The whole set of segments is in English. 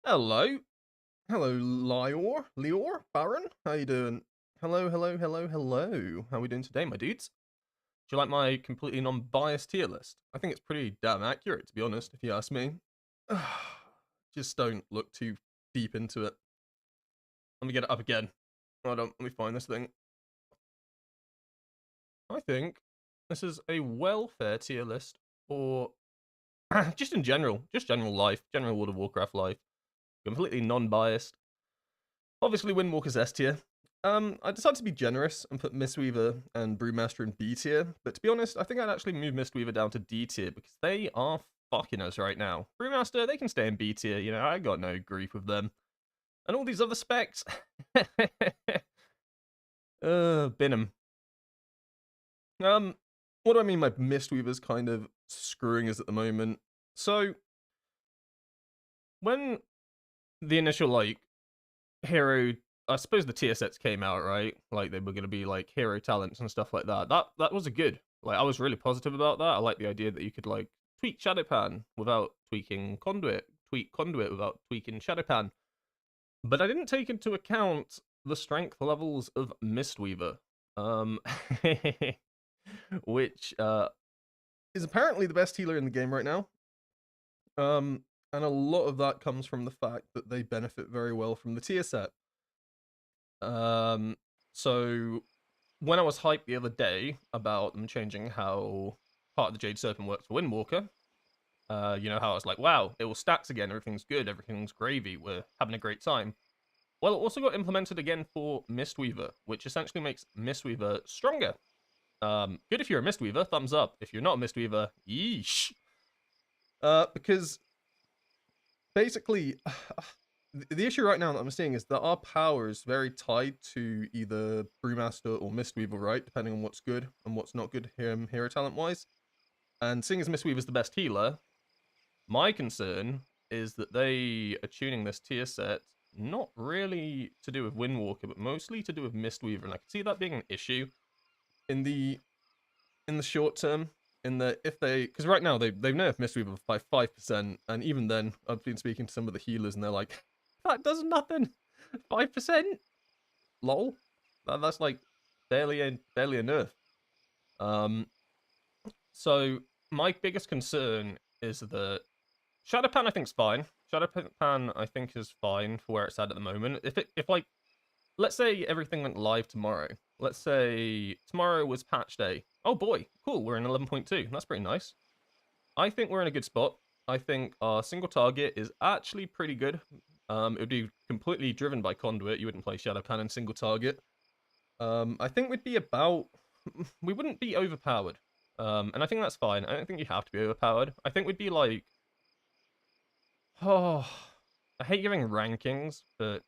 Hello. Hello, Lior, Baron. How you doing? Hello. How we doing today, my dudes? Do you like my completely non-biased tier list? I think it's pretty damn accurate, to be honest, if you ask me. Just don't look too deep into it. Let me get it up again. Hold on, let me find this thing. I think this is a welfare tier list for just in general, just general life, general World of Warcraft life. Completely non-biased. Obviously, Windwalker's S tier. I decided to be generous and put Mistweaver and Brewmaster in B tier, but to be honest, I think I'd actually move Mistweaver down to D tier because they are fucking us right now. Brewmaster, they can stay in B tier, you know, I got no grief with them. And all these other specs, bin 'em. What do I mean by Mistweaver's kind of screwing us at the moment? So, when the initial, hero, I suppose the tier sets came out, right? Like they were going to be like hero talents and stuff like that. That was a good. Like I was really positive about that. I like the idea that you could like tweak Shadowpan without tweaking Conduit, tweak Conduit without tweaking Shadowpan. But I didn't take into account the strength levels of Mistweaver, um, which is apparently the best healer in the game right now. And a lot of that comes from the fact that they benefit very well from the tier set. So when I was hyped the other day about them changing how part of the Jade Serpent works for Windwalker, you know how I was like, wow, it will stacks again, everything's good, everything's gravy, we're having a great time. Well, it also got implemented again for Mistweaver, which essentially makes Mistweaver stronger. Good if you're a Mistweaver, thumbs up. If you're not a Mistweaver, yeesh. Because basically, the issue right now that I'm seeing is that our power is very tied to either Brewmaster or Mistweaver, right? Depending on what's good and what's not good hero talent wise. And seeing as Mistweaver's the best healer, my concern is that they are tuning this tier set not really to do with Windwalker, but mostly to do with Mistweaver, and I can see that being an issue in the short term. In the if they because right now they've nerfed Mistweaver by 5%, and even then I've been speaking to some of the healers and they're like, that does nothing. 5%? Lol. That's like barely a nerf. Um so my biggest concern is that Shadowpan I think's fine. Shadowpan I think is fine for where it's at the moment. If like let's say everything went live tomorrow. Let's say tomorrow was patch day. Oh boy, cool, we're in 11.2. That's pretty nice. I think we're in a good spot. I think our single target is actually pretty good. It would be completely driven by Conduit. You wouldn't play Shadowpan in single target. I think we'd be about... We wouldn't be overpowered. And I think that's fine. I don't think you have to be overpowered. I think we'd be like... Oh... I hate giving rankings, but...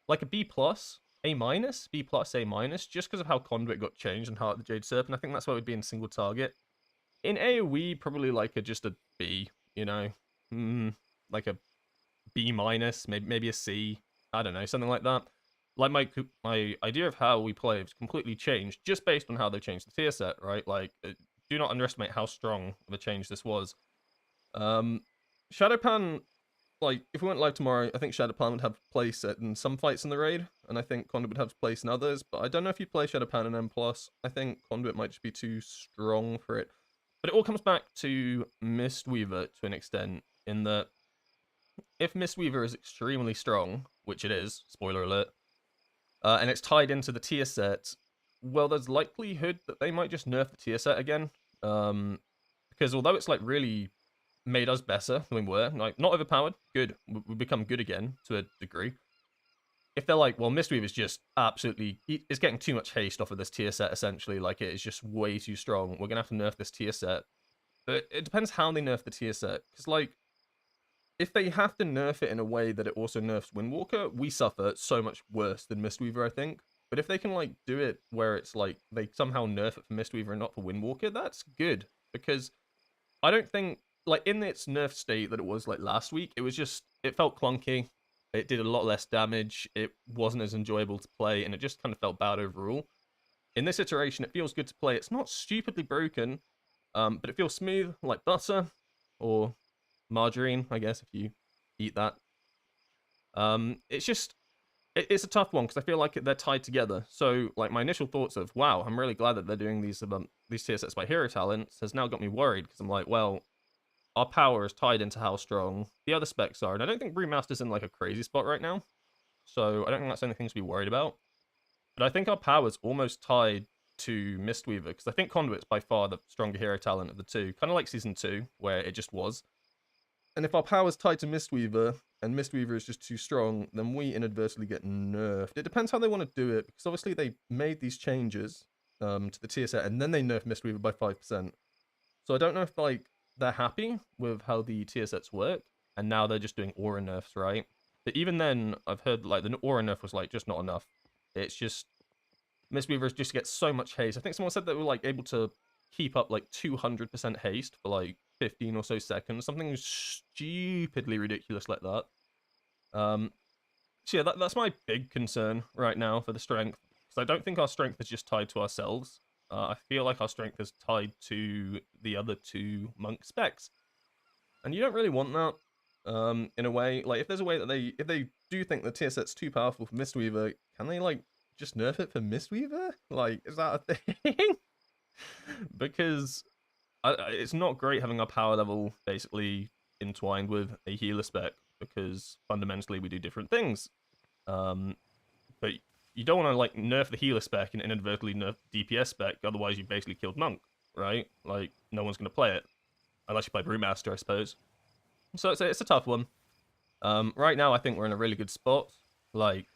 Like a B+, A-, B+, A-, just because of how Conduit got changed and how the Jade Serpent. I think that's why we'd be in single target. In AoE, probably like just a B, you know? Like a B-, maybe a C. I don't know, something like that. Like my idea of how we play has completely changed just based on how they changed the tier set, right? Like, do not underestimate how strong of a change this was. Shadowpan, like, if we went live tomorrow, I think Shadowpan would have place in some fights in the raid, and I think Conduit would have place in others, but I don't know if you'd play Shadowpan in M+. I think Conduit might just be too strong for it. But it all comes back to Mistweaver to an extent, in that if Mistweaver is extremely strong, which it is, spoiler alert, and it's tied into the tier set, well, there's likelihood that they might just nerf the tier set again. Because although it's like really made us better than we were, like not overpowered, good, we become good again to a degree. If they're like, well, Mistweaver is just absolutely, it's getting too much haste off of this tier set, essentially, like it is just way too strong, we're gonna have to nerf this tier set. But it depends how they nerf the tier set, because like, if they have to nerf it in a way that it also nerfs Windwalker, we suffer so much worse than Mistweaver, I think. But if they can like do it where it's like they somehow nerf it for Mistweaver and not for Windwalker, that's good. Because I don't think, like, in its nerf state that it was like last week, it was just, it felt clunky. It did a lot less damage. It wasn't as enjoyable to play, and it just kind of felt bad overall. In this iteration, it feels good to play. It's not stupidly broken, but it feels smooth, like butter, or margarine, I guess, if you eat that. It's just it's a tough one because I feel like they're tied together. So like my initial thoughts of wow, I'm really glad that they're doing these tier sets by hero talents has now got me worried because I'm like, well, our power is tied into how strong the other specs are, and I don't think Brewmaster's in like a crazy spot right now. So I don't think that's anything to be worried about. But I think our power's almost tied to Mistweaver because I think Conduit's by far the stronger hero talent of the two, kind of like Season 2, where it just was. And if our power's tied to Mistweaver, and Mistweaver is just too strong, then we inadvertently get nerfed. It depends how they want to do it, because obviously they made these changes to the tier set, and then they nerfed Mistweaver by 5%. So I don't know if like they're happy with how the tier sets work, and now they're just doing aura nerfs, right? But even then, I've heard like the aura nerf was like just not enough. It's just Mistweavers just get so much haste. I think someone said they were like able to keep up like 200% haste for like 15 or so seconds, something stupidly ridiculous like that. So yeah, that's my big concern right now for the strength, because I don't think our strength is just tied to ourselves. I feel like our strength is tied to the other two monk specs, and you don't really want that. In a way, like if there's a way that if they do think the tier set's too powerful for Mistweaver, can they like just nerf it for Mistweaver? Like, is that a thing? Because it's not great having our power level basically entwined with a healer spec, because fundamentally we do different things. But you don't want to like nerf the healer spec and inadvertently nerf DPS spec, otherwise you basically killed Monk, right? Like no one's gonna play it unless you play Brewmaster, I suppose. So it's a tough one. Right now I think we're in a really good spot, like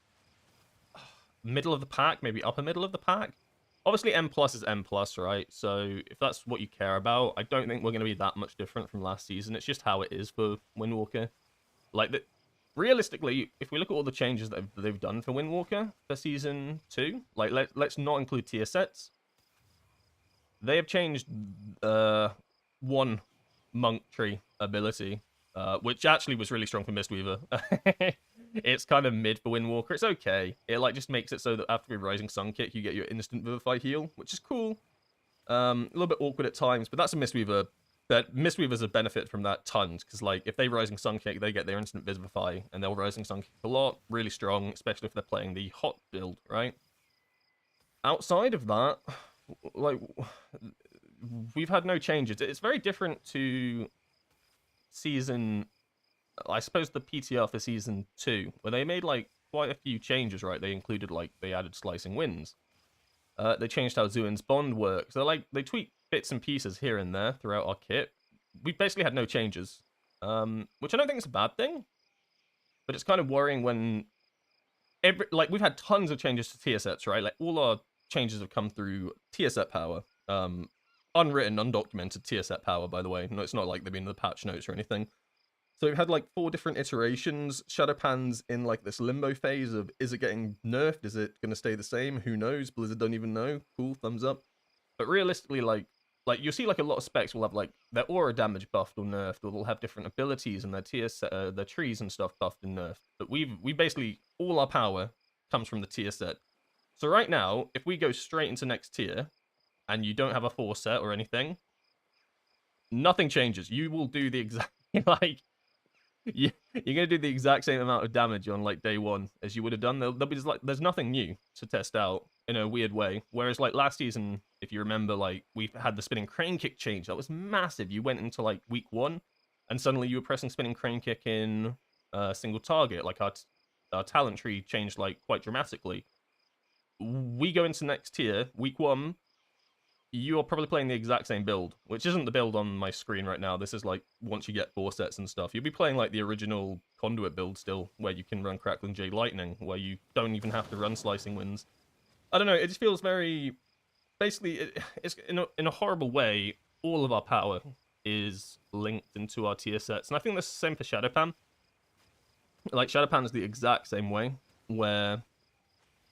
middle of the pack, maybe upper middle of the pack. Obviously M plus is M plus, right? So if that's what you care about, I don't think we're going to be that much different from last season. It's just how it is for Windwalker. Like realistically, if we look at all the changes that they've done for Windwalker for season 2, like let's not include tier sets. They have changed one monk tree ability, which actually was really strong for Mistweaver. It's kind of mid for Windwalker. It's okay. It like just makes it so that after a Rising Sun kick, you get your instant Vivify heal, which is cool. A little bit awkward at times, but that's a Mistweaver. But Mistweavers have benefit from that tons, because like if they Rising Sun kick, they get their instant Vivify, and they'll Rising Sun kick a lot, really strong, especially if they're playing the hot build, right? Outside of that, like we've had no changes. It's very different to season, I suppose, the PTR for season 2, where they made like quite a few changes, right? They included like they added slicing winds. They changed how Zuin's bond works. They tweak bits and pieces here and there throughout our kit. We basically had no changes, which I don't think is a bad thing, but it's kind of worrying when we've had tons of changes to tier sets, right? Like all our changes have come through tier set power. Unwritten, undocumented tier set power, by the way. No, it's not like they've been in the patch notes or anything. So we've had like 4 different iterations. Shadowpan's in like this limbo phase of, is it getting nerfed? Is it going to stay the same? Who knows? Blizzard don't even know. Cool, thumbs up. But realistically, like you'll see like a lot of specs will have like their aura damage buffed or nerfed, or they'll have different abilities and their trees and stuff buffed and nerfed. But we basically, all our power comes from the tier set. So right now, if we go straight into next tier, and you don't have a 4 set or anything, nothing changes. You will do the exact like you're gonna do the exact same amount of damage on like day 1 as you would have done. There'll be just like there's nothing new to test out in a weird way. Whereas like last season, if you remember, like we had the spinning crane kick change. That was massive. You went into like week 1, and suddenly you were pressing spinning crane kick in single target. Like our talent tree changed like quite dramatically. We go into next tier, week 1. You are probably playing the exact same build, which isn't the build on my screen right now. This is like once you get 4 sets and stuff. You'll be playing like the original Conduit build still, where you can run Crackling Jade Lightning, where you don't even have to run Slicing Winds. I don't know, it just feels very... Basically, it's in a horrible way, all of our power is linked into our tier sets. And I think that's the same for Shadowpan. Like, Shadowpan is the exact same way, where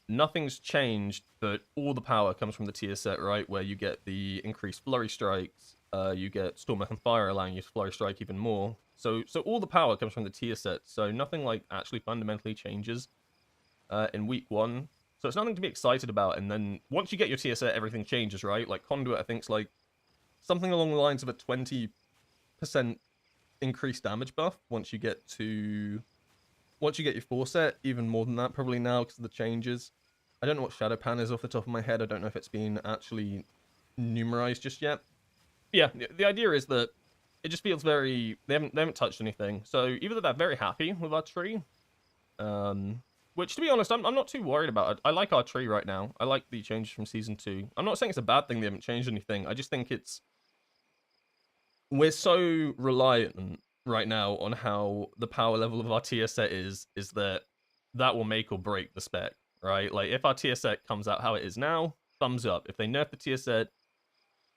nothing's changed, but all the power comes from the tier set, right? Where you get the increased flurry strikes, you get Storm and Fire allowing you to flurry strike even more. So all the power comes from the tier set. So nothing like actually fundamentally changes in week 1. So it's nothing to be excited about. And then once you get your tier set, everything changes, right? Like Conduit, I think's like something along the lines of a 20% increased damage buff once you get to once you get your 4 set, even more than that probably now because of the changes. I don't know what Shadow Pan is off the top of my head. I don't know if it's been actually numerized just yet. Yeah, the idea is that it just feels very... They haven't touched anything. So either they're very happy with our tree, which, to be honest, I'm not too worried about it. I like our tree right now. I like the changes from Season 2. I'm not saying it's a bad thing they haven't changed anything. I just think it's... We're so reliant right now on how the power level of our tier set is that will make or break the spec, right? Like, if our tier set comes out how it is now, thumbs up. If they nerf the tier set,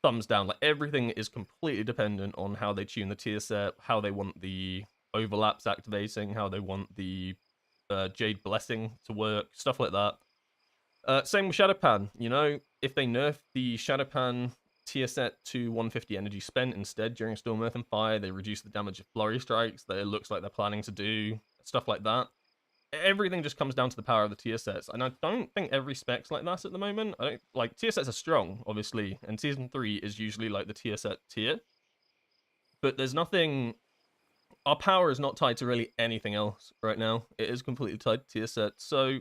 thumbs down. Like, everything is completely dependent on how they tune the tier set, how they want the overlaps activating, how they want the Jade Blessing to work, stuff like that. Same with Shadowpan, you know? If they nerf the Shadowpan tier set to 150 energy spent instead during Storm, Earth, and Fire, they reduce the damage of Flurry Strikes that it looks like they're planning to do, stuff like that. Everything just comes down to the power of the tier sets, and I don't think every spec's like that at the moment. I don't, like, tier sets are strong, obviously, and Season 3 is usually like the tier set tier, but there's nothing... Our power is not tied to really anything else right now. It is completely tied to tier set, so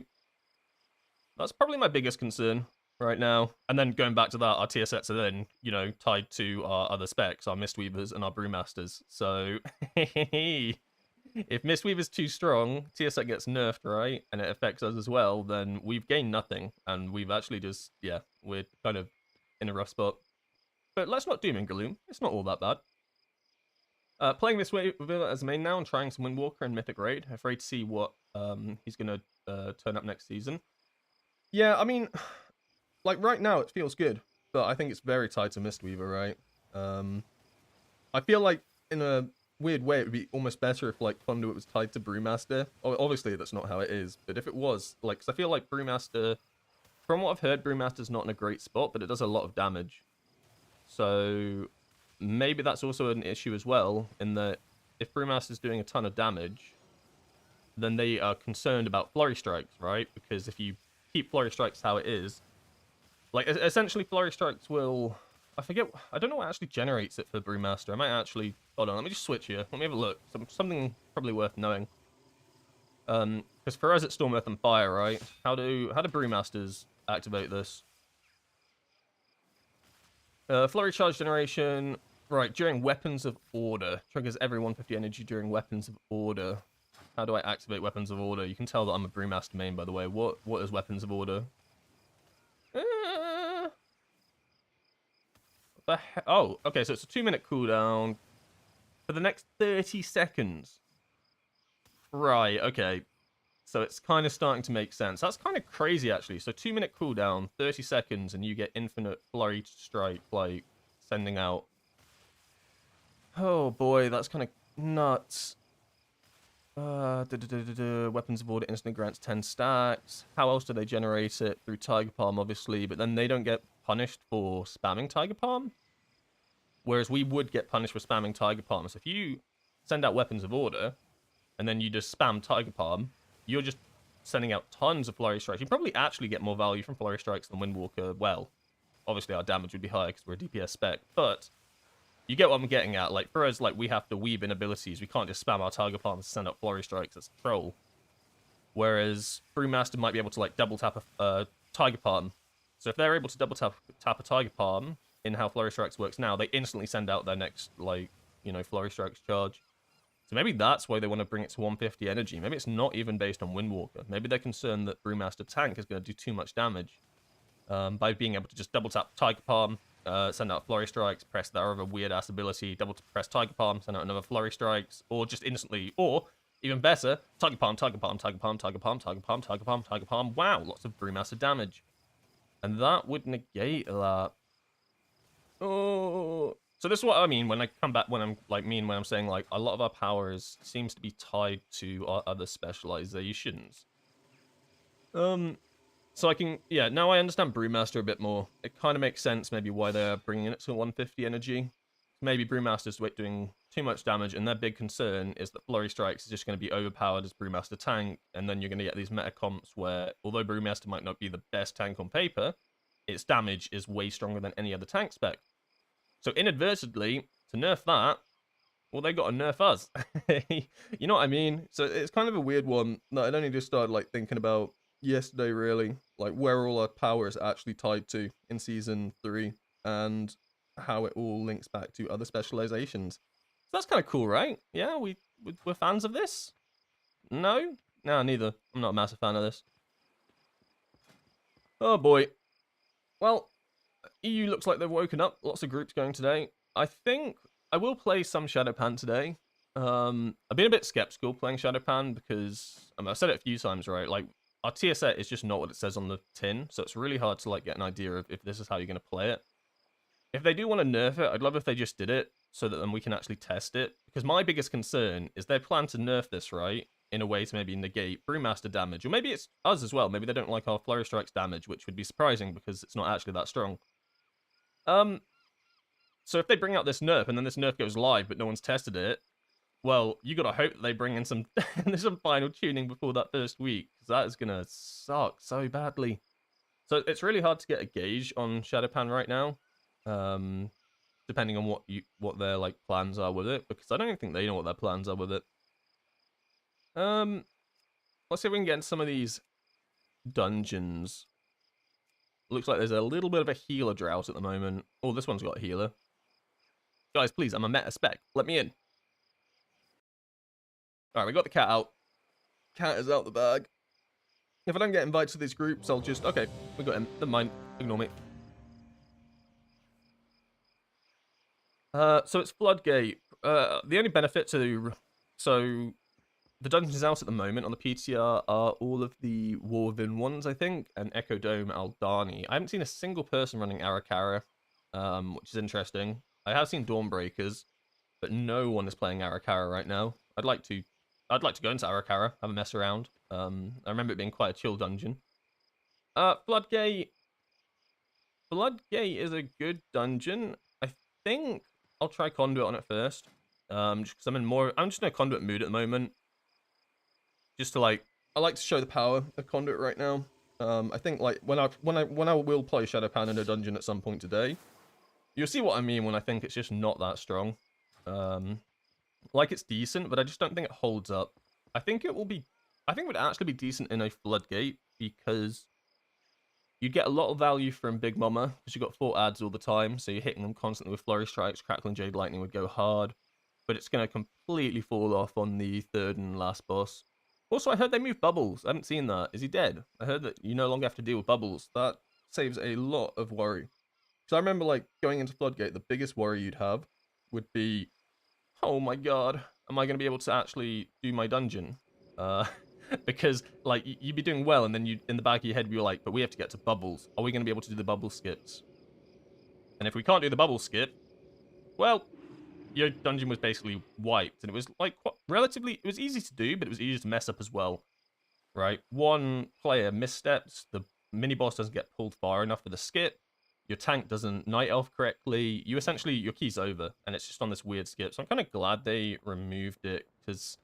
that's probably my biggest concern right now. And then going back to that, our tier sets are then, you know, tied to our other specs, our Mistweavers and our Brewmasters. So if Mistweaver's too strong, tier set gets nerfed, right? And it affects us as well, then we've gained nothing. And we've actually just, yeah, we're kind of in a rough spot. But let's not doom and gloom. It's not all that bad. Playing this way with it as main now and trying some Windwalker and Mythic Raid. Afraid to see what he's going to turn up next season. Yeah, I mean, like, right now it feels good, but I think it's very tied to Mistweaver, right? I feel like, in a weird way, it would be almost better if, like, Conduit was tied to Brewmaster. Obviously, that's not how it is, but if it was, like, because I feel like Brewmaster, from what I've heard, Brewmaster's not in a great spot, but it does a lot of damage. So maybe that's also an issue as well, in that if Brewmaster's doing a ton of damage, then they are concerned about Flurry Strikes, right? Because if you keep Flurry Strikes how it is, like, essentially Flurry Strikes will... I don't know what actually generates it for Brewmaster. I might actually... Hold on, let me just switch here. Let me have a look. Something probably worth knowing. Because for us it's Storm, Earth, and Fire, right? How do Brewmasters activate this? Flurry Charge generation... Right, during Weapons of Order. Triggers every 150 energy during Weapons of Order. How do I activate Weapons of Order? You can tell that I'm a Brewmaster main, by the way. What is Weapons of Order? Oh, okay, so it's a 2-minute cooldown for the next 30 seconds. Right, okay. So it's kind of starting to make sense. That's kind of crazy, actually. So 2-minute cooldown, 30 seconds, and you get infinite Flurry Strike, like, sending out. Oh boy, that's kind of nuts. Weapons of Order instantly grants 10 stacks. How else do they generate it? Through Tiger Palm, obviously, but then they don't get punished for spamming Tiger Palm. Whereas we would get punished for spamming Tiger Palm. So if you send out Weapons of Order, and then you just spam Tiger Palm, you're just sending out tons of Flurry Strikes. You probably actually get more value from Flurry Strikes than Windwalker. Well, obviously our damage would be higher because we're a DPS spec, but you get what I'm getting at. Like, for us, like, we have to weave in abilities. We can't just spam our Tiger Palms to send out Flurry Strikes. That's a troll. Whereas Brewmaster might be able to, like, double tap a Tiger Palm. So if they're able to double tap a Tiger Palm in how Flurry Strikes works now, they instantly send out their next, like, you know, Flurry Strikes charge. So maybe that's why they want to bring it to 150 energy. Maybe it's not even based on Windwalker. Maybe they're concerned that Brewmaster Tank is going to do too much damage by being able to just double tap Tiger Palm, send out Flurry Strikes, press that other weird-ass ability, double press Tiger Palm, send out another Flurry Strikes, or just instantly, or, even better, Tiger Palm, Tiger Palm, Tiger Palm, Tiger Palm, Tiger Palm, Tiger Palm, Tiger Palm. Wow, lots of Brewmaster damage. And that would negate that. Oh... So this is what I mean when I come back, when I'm saying, like, a lot of our powers seems to be tied to our other specializations. So I can, yeah, now I understand Brewmaster a bit more. It kind of makes sense maybe why they're bringing it to 150 energy. Maybe Brewmaster's doing too much damage, and their big concern is that Flurry Strikes is just going to be overpowered as Brewmaster Tank, and then you're going to get these meta comps where, although Brewmaster might not be the best tank on paper, its damage is way stronger than any other tank spec. So inadvertently, to nerf that, well, they got to nerf us. You know what I mean? So it's kind of a weird one that I'd only just started like thinking about yesterday, really, like where all our power is actually tied to in season 3 and how it all links back to other specializations. So that's kind of cool, right? Yeah, we're fans of this. No, neither. I'm not a massive fan of this. Oh boy. Well, EU looks like they've woken up. Lots of groups going today. I think I will play some Shadowpan today. I've been a bit skeptical playing Shadowpan because I've said it a few times, right? Like our tier set is just not what it says on the tin, so it's really hard to like get an idea of if this is how you're going to play it. If they do want to nerf it, I'd love if they just did it so that then we can actually test it. Because my biggest concern is they plan to nerf this, right, in a way to maybe negate Brewmaster damage, or maybe it's us as well. Maybe they don't like our Flurry Strikes damage, which would be surprising because it's not actually that strong. So if they bring out this nerf and then this nerf goes live but no one's tested it, well, you gotta hope that they bring in some some final tuning before that first week, because that is gonna suck so badly. So it's really hard to get a gauge on Shadowpan right now, depending on what their like plans are with it, because I don't think they know what their plans are with it. Let's see if we can get into some of these dungeons. Looks like there's a little bit of a healer drought at the moment. Oh, this one's got a healer. Guys, please, I'm a meta spec. Let me in. Alright, we got the cat out. Cat is out the bag. If I don't get invited to these groups, I'll just... Okay, we got him. Never mind. Ignore me. So it's Floodgate. The only benefit to... So, the dungeons out at the moment on the PTR are all of the War Within ones, I think, and Echo Dome Aldani. I haven't seen a single person running Arakara, which is interesting. I have seen Dawnbreakers, but no one is playing Arakara right now. I'd like to go into Arakara, have a mess around. I remember it being quite a chill dungeon. Floodgate. Floodgate is a good dungeon. I think I'll try Conduit on it first. Just because I'm just in a Conduit mood at the moment. Just to I like to show the power of Conduit right now. I think like when I will play Shadowpan in a dungeon at some point today, you'll see what I mean when I think it's just not that strong. Like it's decent, but I just don't think it holds up. I think it would actually be decent in a Floodgate because you get a lot of value from Big Mama because you got 4 ads all the time, so you're hitting them constantly with Flurry Strikes. Crackling Jade Lightning would go hard, but it's going to completely fall off on the 3rd and last boss. Also, I heard they moved Bubbles. I haven't seen that. Is he dead? I heard that you no longer have to deal with Bubbles. That saves a lot of worry. Because I remember, like, going into Floodgate, the biggest worry you'd have would be, oh my god, am I going to be able to actually do my dungeon? Because, like, you'd be doing well, and then in the back of your head, you're like, but we have to get to Bubbles. Are we going to be able to do the bubble skips? And if we can't do the bubble skip, well, your dungeon was basically wiped. And it was, like, it was easy to do, but it was easy to mess up as well. Right? One player missteps, the mini-boss doesn't get pulled far enough for the skip, your tank doesn't Night Elf correctly, your key's over, and it's just on this weird skip. So I'm kind of glad they removed it, because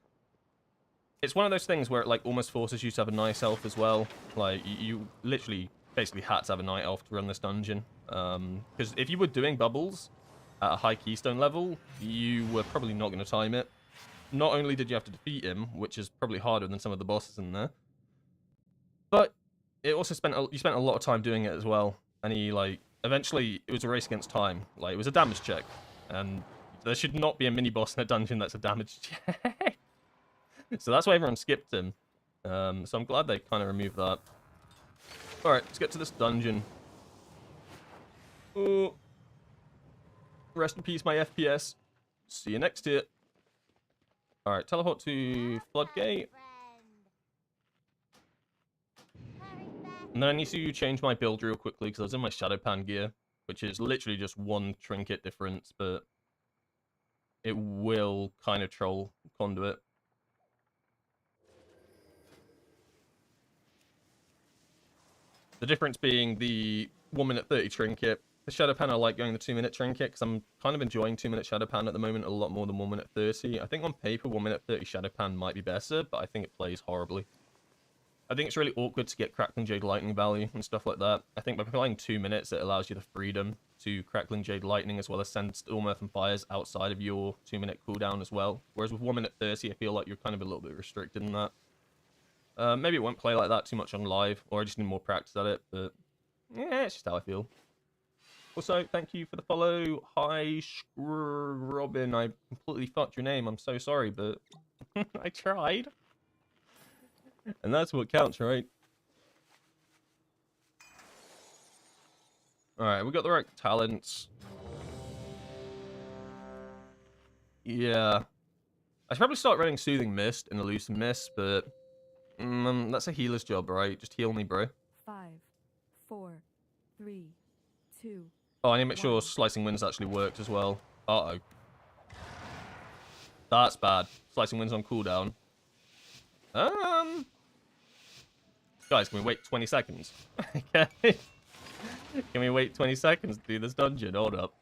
it's one of those things where it like almost forces you to have a Night Elf as well. Like, you literally basically had to have a Night Elf to run this dungeon. Because if you were doing bubbles at a high keystone level, you were probably not going to time it. Not only did you have to defeat him, which is probably harder than some of the bosses in there, but it also you spent a lot of time doing it as well. And eventually it was a race against time. Like, it was a damage check. And there should not be a mini-boss in a dungeon that's a damage check. So that's why everyone skipped him. So I'm glad they kind of removed that. Alright, let's get to this dungeon. Ooh. Rest in peace, my FPS. See you next year. Alright, teleport to Floodgate. And then I need to change my build real quickly because I was in my Shadowpan gear, which is literally just 1 trinket difference, but it will kind of troll Conduit. The difference being the 1 minute 30 trinket. The Shadowpan, I like going the 2 minute trinket because I'm kind of enjoying 2 minute Shadowpan at the moment a lot more than 1 minute 30. I think on paper 1 minute 30 Shadowpan might be better, but I think it plays horribly. I think it's really awkward to get Crackling Jade Lightning value and stuff like that. I think by playing 2 minutes, it allows you the freedom to Crackling Jade Lightning as well as send Storm Earth and Fires outside of your 2-minute cooldown as well. Whereas with 1 minute 30, I feel like you're kind of a little bit restricted in that. Maybe it won't play like that too much on live, or I just need more practice at it, but yeah, it's just how I feel. Also, thank you for the follow. Hi, Robin. I completely fucked your name. I'm so sorry, but I tried. And that's what counts, right? Alright, we got the right talents. Yeah. I should probably start running Soothing Mist and Elusive Mist, but that's a healer's job, right? Just heal me, bro. 5, 4, 3, 2. Oh, I need to make sure Slicing Winds actually worked as well. Uh-oh. That's bad. Slicing Winds on cooldown. Guys, can we wait 20 seconds? Okay. Can we wait 20 seconds to do this dungeon? Hold up.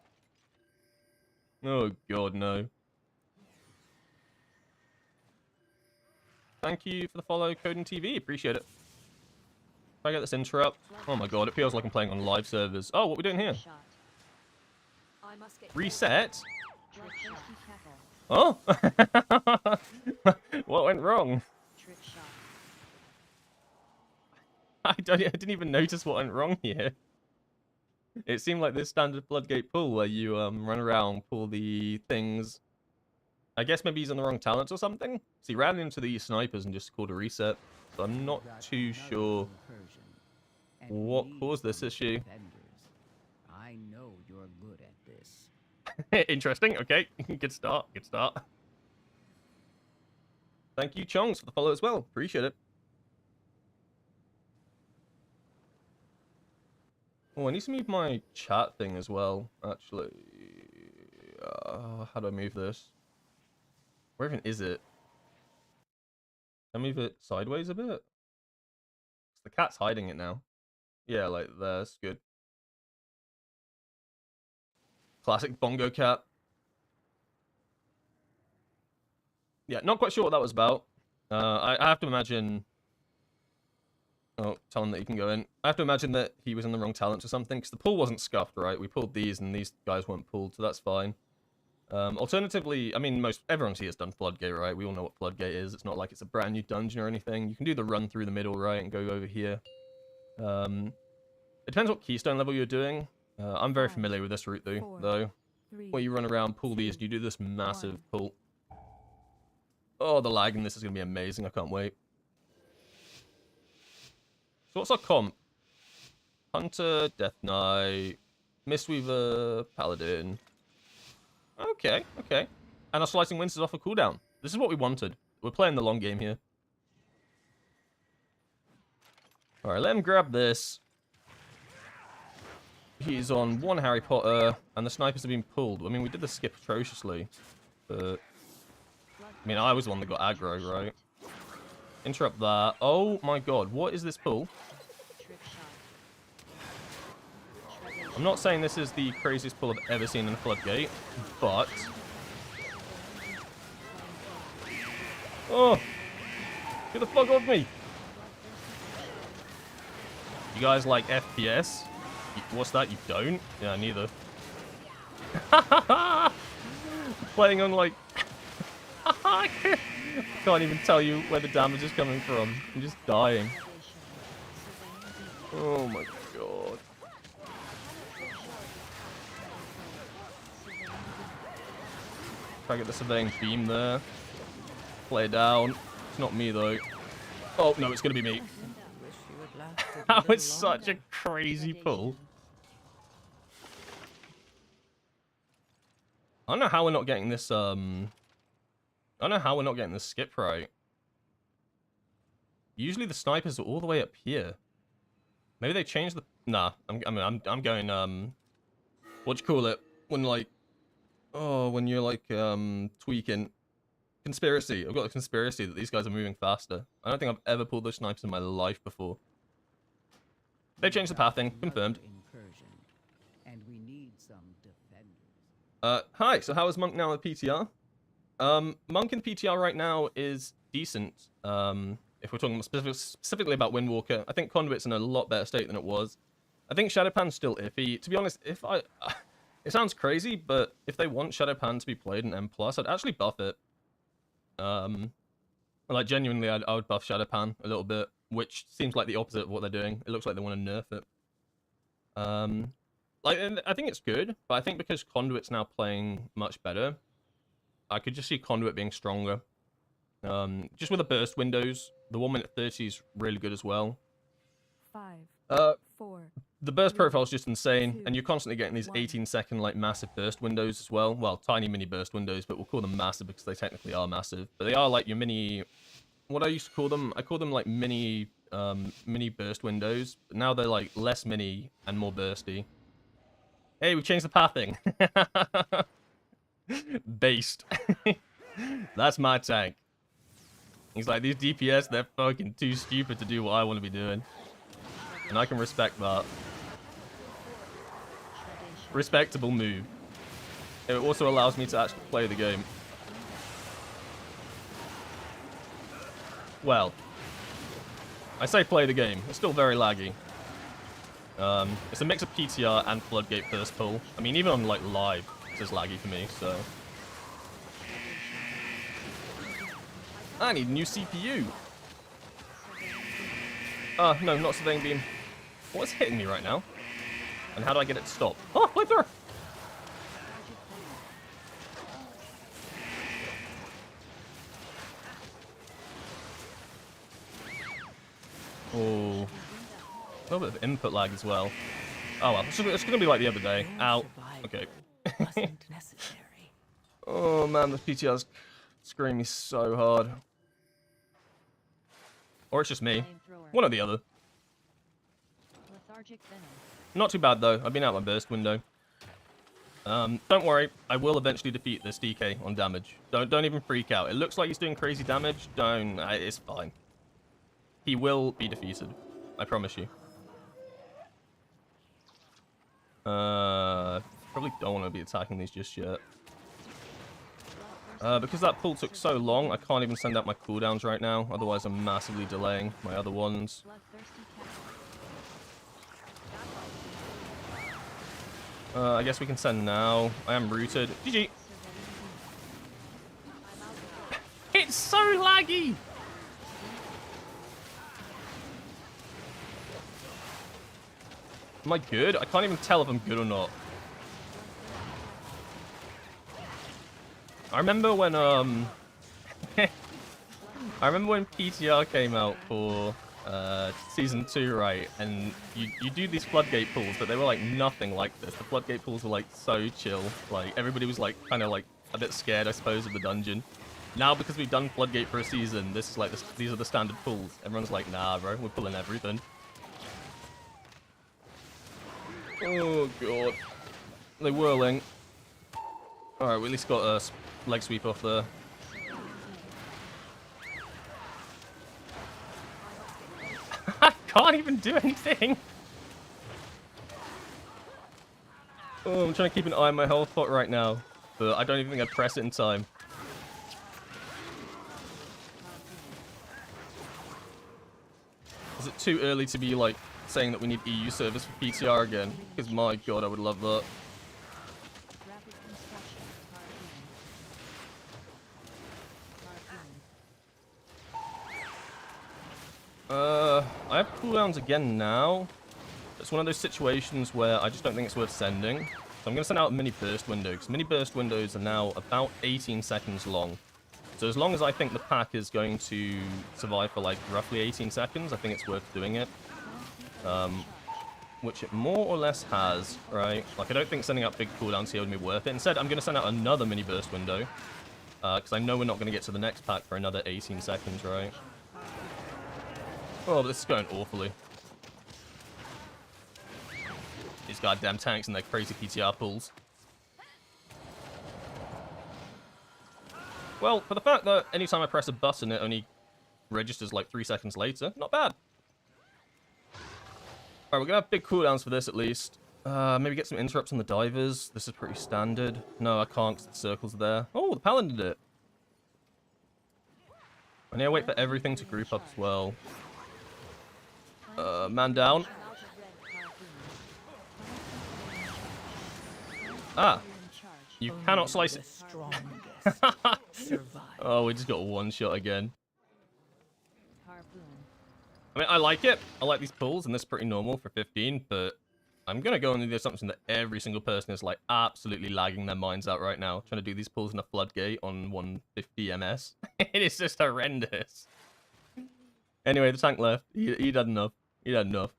Oh, God, no. Thank you for the follow, Coding TV. Appreciate it. If I get this interrupt. Oh, my God. It feels like I'm playing on live servers. Oh, what are we doing here? Reset? Oh? What went wrong? I didn't even notice what went wrong here. It seemed like this standard Floodgate pull where you run around, pull the things. I guess maybe he's on the wrong talents or something. So he ran into the snipers and just called a reset. So I'm not too sure what caused this issue. I know you're good at this. Interesting. Okay. Good start. Good start. Thank you, Chongs, for the follow as well. Appreciate it. Oh, I need to move my chat thing as well, actually. How do I move this? Where even is it? Can I move it sideways a bit? The cat's hiding it now. Yeah, like that's good. Classic bongo cat. Yeah, not quite sure what that was about. I have to imagine... Oh, tell him that he can go in. I have to imagine that he was in the wrong talent or something, because the pull wasn't scuffed, right? We pulled these, and these guys weren't pulled, so that's fine. Alternatively, I mean, everyone here has done Floodgate, right? We all know what Floodgate is. It's not like it's a brand new dungeon or anything. You can do the run through the middle, right, and go over here. It depends what keystone level you're doing. I'm very familiar with this route, though. Where you run around, pull these, and you do this massive pull. Oh, the lag in this is going to be amazing. I can't wait. So what's our comp? Hunter, Death Knight, Mistweaver, Paladin. Okay, okay. And our Slicing Winds is off a cooldown. This is what we wanted. We're playing the long game here. Alright, let him grab this. He's on 1 Harry Potter, and the snipers have been pulled. I mean, we did the skip atrociously, but... I mean, I was the one that got aggro, right? Interrupt that. Oh my god, what is this pull? I'm not saying this is the craziest pull I've ever seen in a Floodgate, but... Oh! Get the fuck off me! You guys like FPS? What's that? You don't? Yeah, neither. Playing on like... I can't even tell you where the damage is coming from. I'm just dying. Oh my god. Try to get the surveying beam there. Play down. It's not me though. Oh no, it's gonna be me. That was such a crazy pull. I don't know how we're not getting this I don't know how we're not getting this skip right. Usually the snipers are all the way up here. Maybe they changed the... Nah, I'm going, what do you call it? When, like... Oh, when you're, like, tweaking. Conspiracy. I've got a conspiracy that these guys are moving faster. I don't think I've ever pulled those snipers in my life before. They changed the pathing. Confirmed. And we need some defenders. Hi, so how is Monk now at PTR? Monk in PTR right now is decent. if we're talking specifically about Windwalker, I think Conduit's in a lot better state than it was. I think Shadowpan's still iffy. To be honest, it sounds crazy, but if they want Shadowpan to be played in M+, I'd actually buff it. Like, genuinely, I would buff Shadowpan a little bit, which seems like the opposite of what they're doing. It looks like they want to nerf it. Like, and I think it's good, but I think because Conduit's now playing much better, I could just see Conduit being stronger. Just with the burst windows, the 1 minute 30 is really good as well. 5, 4. The burst profile is just insane, 2, and you're constantly getting these 1. 18-second, like, massive burst windows as well. Well, tiny mini burst windows, but we'll call them massive because they technically are massive. But they are, like, your mini... What I used to call them? I call them, like, mini burst windows. But now they're, like, less mini and more bursty. Hey, we've changed the pathing. Based. That's my tank. He's like, these DPS, they're fucking too stupid to do what I want to be doing. And I can respect that. Respectable move. It also allows me to actually play the game. Well, I say play the game. It's still very laggy. It's a mix of PTR and Floodgate first pull. I mean, even on like live, it's just laggy for me, so... I need a new CPU! No, not Surveying Beam. What's hitting me right now? And how do I get it to stop? Oh, flamethrower! Oh. A little bit of input lag as well. Oh well, it's gonna be like the other day. Ow. Okay. Oh man, the PTR's screwing me so hard. Or it's just me. One or the other. Not too bad though. I've been out my burst window. Don't worry. I will eventually defeat this DK on damage. Don't even freak out. It looks like he's doing crazy damage. Don't. It's fine. He will be defeated. I promise you. Probably don't want to be attacking these just yet. Because that pull took so long, I can't even send out my cooldowns right now. Otherwise, I'm massively delaying my other ones. I guess we can send now. I am rooted. GG! It's so laggy! Am I good? I can't even tell if I'm good or not. I remember when I remember when PTR came out for season 2, right? And you do these floodgate pulls, but they were like nothing like this. The floodgate pulls were like so chill. Like everybody was like kind of like a bit scared, I suppose, of the dungeon. Now because we've done floodgate for a season, this is like these are the standard pulls. Everyone's like, nah, bro, we're pulling everything. Oh god, they're whirling. All right, we at least got a leg sweep off there. I can't even do anything. Oh, I'm trying to keep an eye on my health pot right now, but I don't even think I'd press it in time. Is it too early to be like saying that we need EU service for PTR again? Because my god, I would love that. I have cooldowns again now. It's one of those situations where I just don't think it's worth sending. So I'm going to send out a mini burst window, because mini burst windows are now about 18 seconds long. So as long as I think the pack is going to survive for like roughly 18 seconds, I think it's worth doing it. Which it more or less has, right? Like I don't think sending out big cooldowns here would be worth it. Instead, I'm going to send out another mini burst window. Because I know we're not going to get to the next pack for another 18 seconds, right? Oh, this is going awfully. These goddamn tanks and their crazy PTR pulls. Well, for the fact that anytime I press a button, it only registers like 3 seconds later, not bad. Alright, we're gonna have big cooldowns for this at least. Maybe get some interrupts on the divers. This is pretty standard. No, I can't because the circle's there. Oh, the paladin did it. I need to wait for everything to group up as well. Man down. Ah, you cannot slice it. Oh, we just got a one shot again. I mean, I like it. I like these pulls, and this is pretty normal for 15, but I'm going to go on the assumption that every single person is, like, absolutely lagging their minds out right now, trying to do these pulls in a floodgate on 150 MS. It is just horrendous. Anyway, the tank left. He'd had enough. He'd had enough.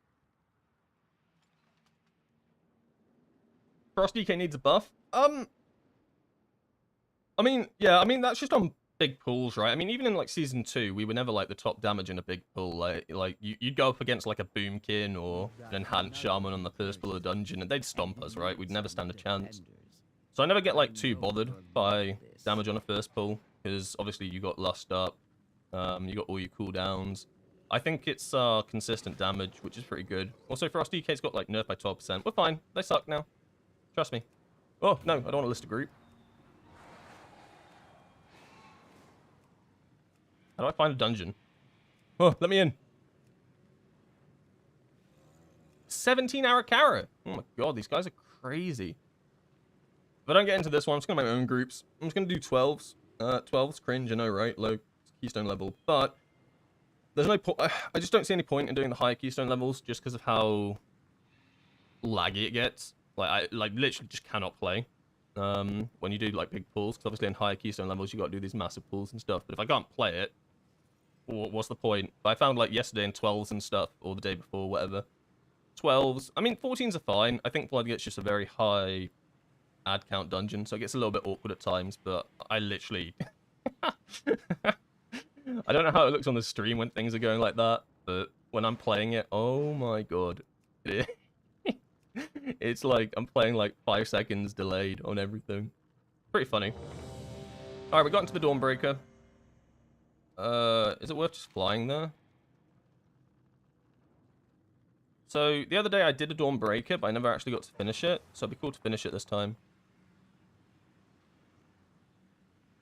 Frost DK needs a buff. I mean, yeah, I mean, that's just on big pulls, right? I mean, even in, like, Season 2, we were never, like, the top damage in a big pull. Like you'd go up against, like, a Boomkin or an Enhanced Shaman on the first pull of the dungeon, and they'd stomp us, right? We'd never stand a chance. So I never get, like, too bothered by damage on a first pull, because obviously you got Lust up, you got all your cooldowns. I think it's consistent damage, which is pretty good. Also, Frost DK's got, like, nerf by 12%. We're fine. They suck now. Trust me. Oh, no, I don't want to list a group. How do I find a dungeon? Oh, let me in. 17 Arakara. Oh my god, these guys are crazy. If I don't get into this one, I'm just going to make my own groups. I'm just going to do 12s. 12s, cringe, I know, right? Low keystone level. But there's no point. I just don't see any point in doing the higher keystone levels just because of how laggy it gets. Like, I literally just cannot play when you do, like, big pulls. Because obviously in higher keystone levels, you got to do these massive pulls and stuff. But if I can't play it, what's the point? I found, like, yesterday in 12s and stuff, or the day before, whatever. 12s. I mean, 14s are fine. I think Floodgate's just a very high ad count dungeon, so it gets a little bit awkward at times, but I literally... I don't know how it looks on the stream when things are going like that, but when I'm playing it, oh my god. It's like, I'm playing like 5 seconds delayed on everything. Pretty funny. Alright, we got into the Dawnbreaker. Is it worth just flying there? So, the other day I did a Dawnbreaker, but I never actually got to finish it, so it'd be cool to finish it this time.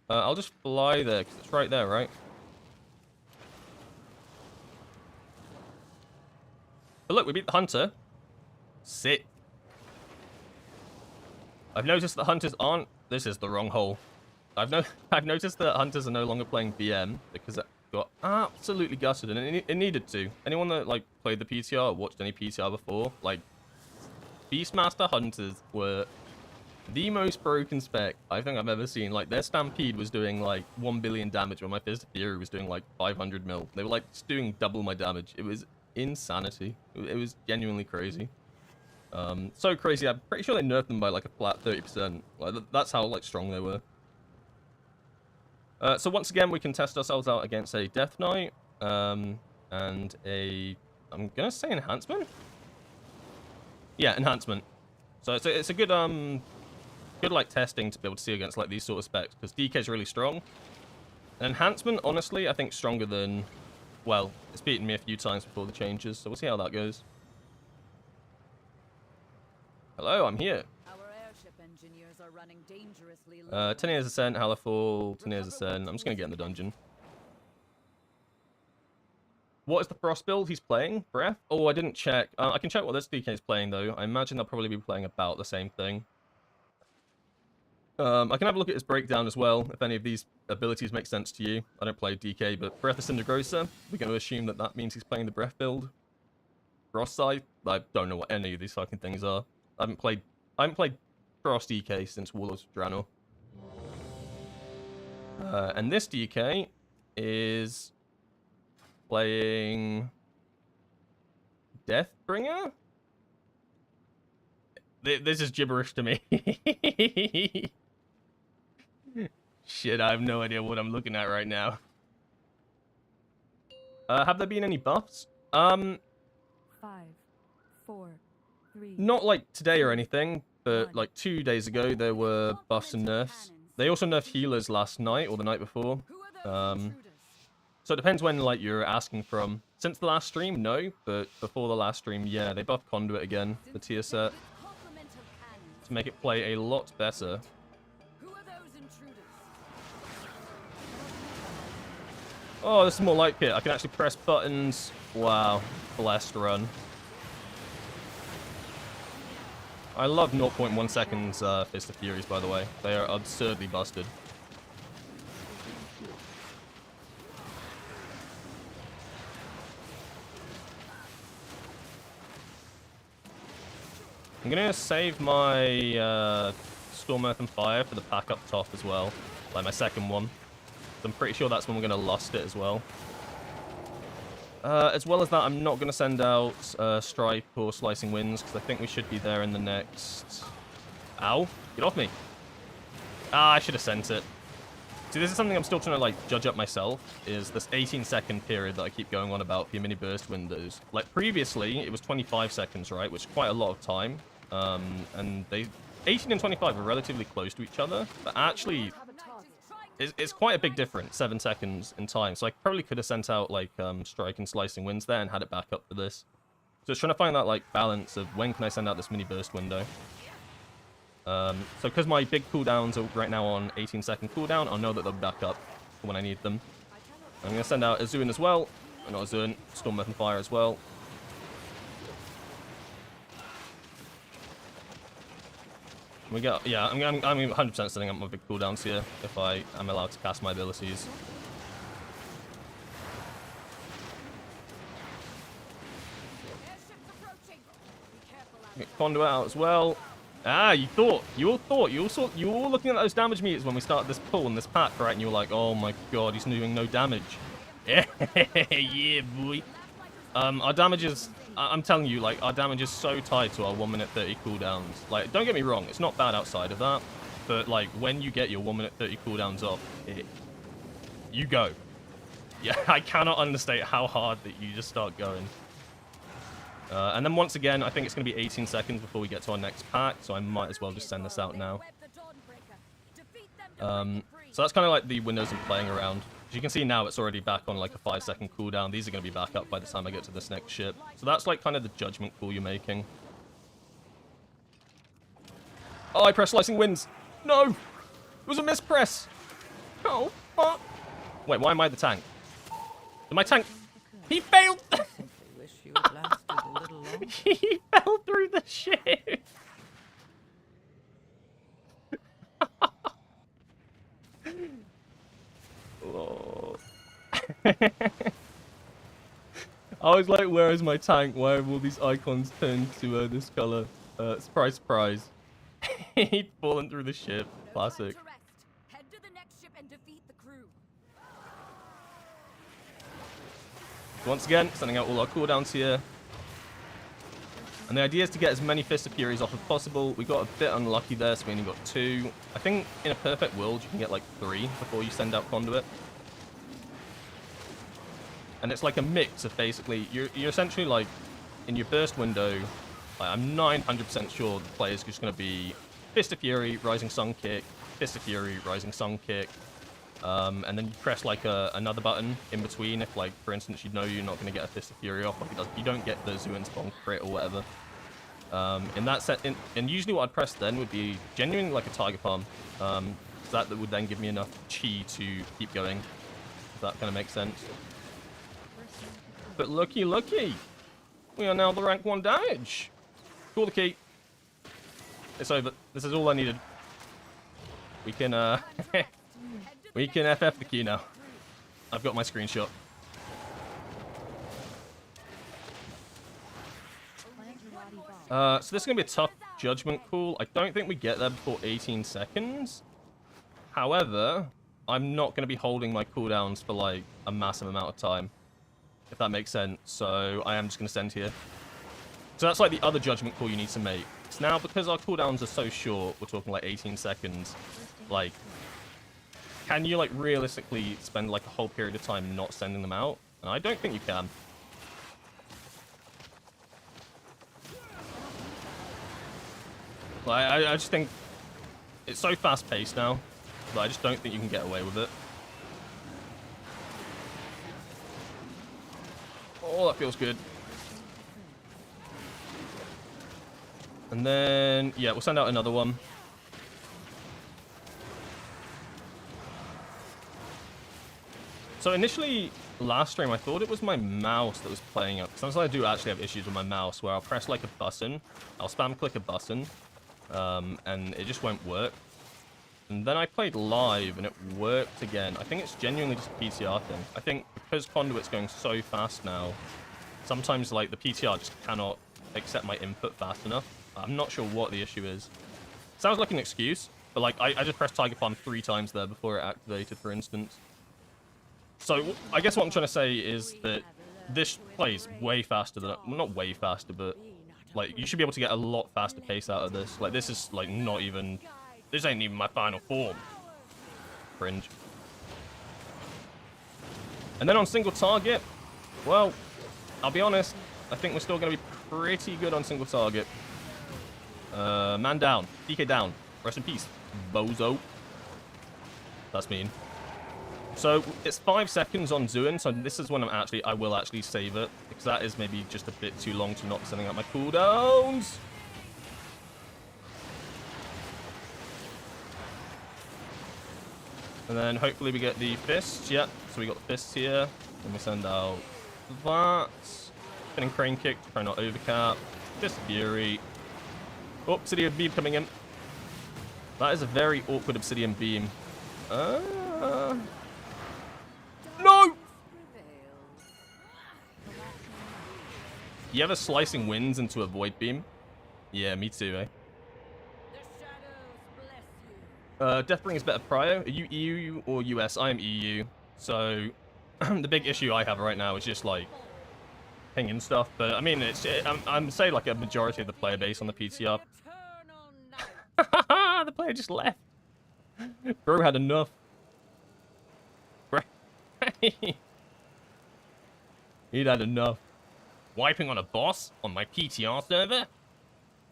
I'll just fly there, because it's right there, right? But look, we beat the Hunter. Sit. I've noticed that Hunters aren't... This is the wrong hole. I've noticed that Hunters are no longer playing BM, because it got absolutely gutted, and it needed to. Anyone that, like, played the PTR or watched any PTR before, like, Beastmaster Hunters were the most broken spec I think I've ever seen. Like, their Stampede was doing, like, 1 billion damage, when my Fist of Fury was doing, like, 500 mil. They were, like, just doing double my damage. It was insanity. It was genuinely crazy. So crazy, I'm pretty sure they nerfed them by, like, a flat 30%. Like, that's how, like, strong they were. So once again, we can test ourselves out against a Death Knight, and a... I'm gonna say Enhancement? Yeah, Enhancement. So it's a good, good, like, testing to be able to see against, like, these sort of specs, because DK's really strong. And Enhancement, honestly, I think stronger than... Well, it's beaten me a few times before the changes, so we'll see how that goes. Hello, I'm here. Our airship engineers are running dangerously low. 10 years Ascent, Halifall, 10 years Ascent. I'm just going to get in the dungeon. What is the Frost build he's playing? Breath? Oh, I didn't check. I can check what this DK is playing, though. I imagine they'll probably be playing about the same thing. I can have a look at his breakdown as well, if any of these abilities make sense to you. I don't play DK, but Breath of Cindergrosa, we're going to assume that that means he's playing the Breath build. Frost Scythe? I don't know what any of these fucking things are. I haven't played Frost DK since Warlords of Draenor. And this DK is playing Deathbringer? This is gibberish to me. Shit, I have no idea what I'm looking at right now. Have there been any buffs? 5, 4, 3. Not like today or anything, but like 2 days ago there were buffs and nerfs. They also nerfed healers last night or the night before. So it depends when like you're asking from. Since the last stream, no, but before the last stream, yeah, they buffed Conduit again, the tier set, to make it play a lot better. Oh, this is more like it. I can actually press buttons. Wow. Blessed run. I love 0.1 seconds Fist of Furies, by the way. They are absurdly busted. I'm gonna save my Storm, Earth, and Fire for the pack up top as well. Like my second one. I'm pretty sure that's when we're gonna lost it as well. As well as that, I'm not gonna send out Stripe or Slicing Winds, because I think we should be there in the next... Ow! Get off me! Ah, I should have sent it. See, this is something I'm still trying to, like, judge up myself, is this 18-second period that I keep going on about for your mini burst windows. Like, previously, it was 25 seconds, right, which is quite a lot of time. And 18 and 25 are relatively close to each other, but actually, it's quite a big difference, 7 seconds in time. So I probably could have sent out, like, Strike and Slicing Winds there and had it back up for this. So it's trying to find that, like, balance of when can I send out this mini burst window. So because my big cooldowns are right now on 18-second cooldown, I'll know that they'll be back up when I need them. I'm going to send out Azuin as well. Not Azuin, Storm, Earth, and Fire as well. We got, yeah, I'm 100% setting up my big cooldowns here if I am allowed to cast my abilities. Get Conduit out as well. Ah, you were all looking at those damage meters when we started this pull in this pack, right? And you were like, oh my god, he's doing no damage. Yeah, yeah, boy. Our damage is, I'm telling you, like, our damage is so tied to our 1 minute 30 cooldowns. Like, don't get me wrong, it's not bad outside of that, but, like, when you get your 1 minute 30 cooldowns off, you go. Yeah, I cannot understate how hard that you just start going. And then once again, I think it's going to be 18 seconds before we get to our next pack, so I might as well just send this out now. So that's kind of like the windows I'm playing around. As you can see now, it's already back on like a 5-second cooldown. These are going to be back up by the time I get to this next ship. So that's like kind of the judgment call you're making. Oh, I pressed Slicing Winds. No! It was a mispress! Oh, fuck! Wait, why am I the tank? Did my tank... He failed! Wish you had lasted a little longer. He fell through the ship! Oh. I was like, where is my tank? Why have all these icons turned to this color? Surprise, surprise. He'd fallen through the ship. Classic. Head to the next ship and defeat the crew. Once again, sending out all our cooldowns here. And the idea is to get as many Fist of Furies off as possible. We got a bit unlucky there, so we only got 2. I think in a perfect world, you can get like 3 before you send out Conduit. And it's like a mix of basically, you're essentially like, in your burst window, like, I'm 900% sure the player's just going to be Fist of Fury, Rising Sun Kick, Fist of Fury, Rising Sun Kick. And then you press like another button in between if, like, for instance, you know you're not going to get a Fist of Fury off, like you don't get the Zuin Spawn crit or whatever. In that set, and usually what I'd press then would be genuinely like a Tiger Palm. That would then give me enough chi to keep going, if that kind of makes sense. But looky, we are now the rank 1 damage. Call the key. It's over. This is all I needed. We can, we can FF the key now. I've got my screenshot. So this is going to be a tough judgment call. I don't think we get there before 18 seconds. However, I'm not going to be holding my cooldowns for, like, a massive amount of time, if that makes sense. So I am just going to send here. So that's, like, the other judgment call you need to make. So now, because our cooldowns are so short, we're talking, like, 18 seconds, like, can you, like, realistically spend, like, a whole period of time not sending them out? And I don't think you can. Like, I just think it's so fast-paced now that I just don't think you can get away with it. Oh, that feels good. And then, yeah, we'll send out another one. So initially, last stream, I thought it was my mouse that was playing up. Sometimes I do actually have issues with my mouse where I'll press like a button, I'll spam click a button, and it just won't work. And then I played live and it worked again. I think it's genuinely just a PTR thing. I think because Conduit's going so fast now, sometimes like the PTR just cannot accept my input fast enough. I'm not sure what the issue is. Sounds like an excuse, but like I just pressed Tiger Palm 3 times there before it activated, for instance. So I guess what I'm trying to say is that this plays way faster than, well, not way faster, but like you should be able to get a lot faster pace out of this. Like this is like not even, this ain't even my final form. Cringe. And then on single target, well, I'll be honest, I think we're still going to be pretty good on single target. Man down, DK down, rest in peace, bozo. That's mean. So it's 5 seconds on Zuin, so this is when I will actually save it, because that is maybe just a bit too long to not be sending out my cooldowns. And then hopefully we get the fists, yeah, so we got the fists here, and we send out that. Spinning crane kick to try not overcap. Fist Fury. Oh, Obsidian Beam coming in. That is a very awkward Obsidian Beam. No! You ever slicing winds into a void beam? Yeah, me too, eh? Deathbring is better prior. Are you EU or US? I am EU. So, the big issue I have right now is just like pinging stuff. But I mean, I'm say like a majority of the player base on the PTR. The player just left. Bro had enough. He'd had enough. Wiping on a boss on my PTR server?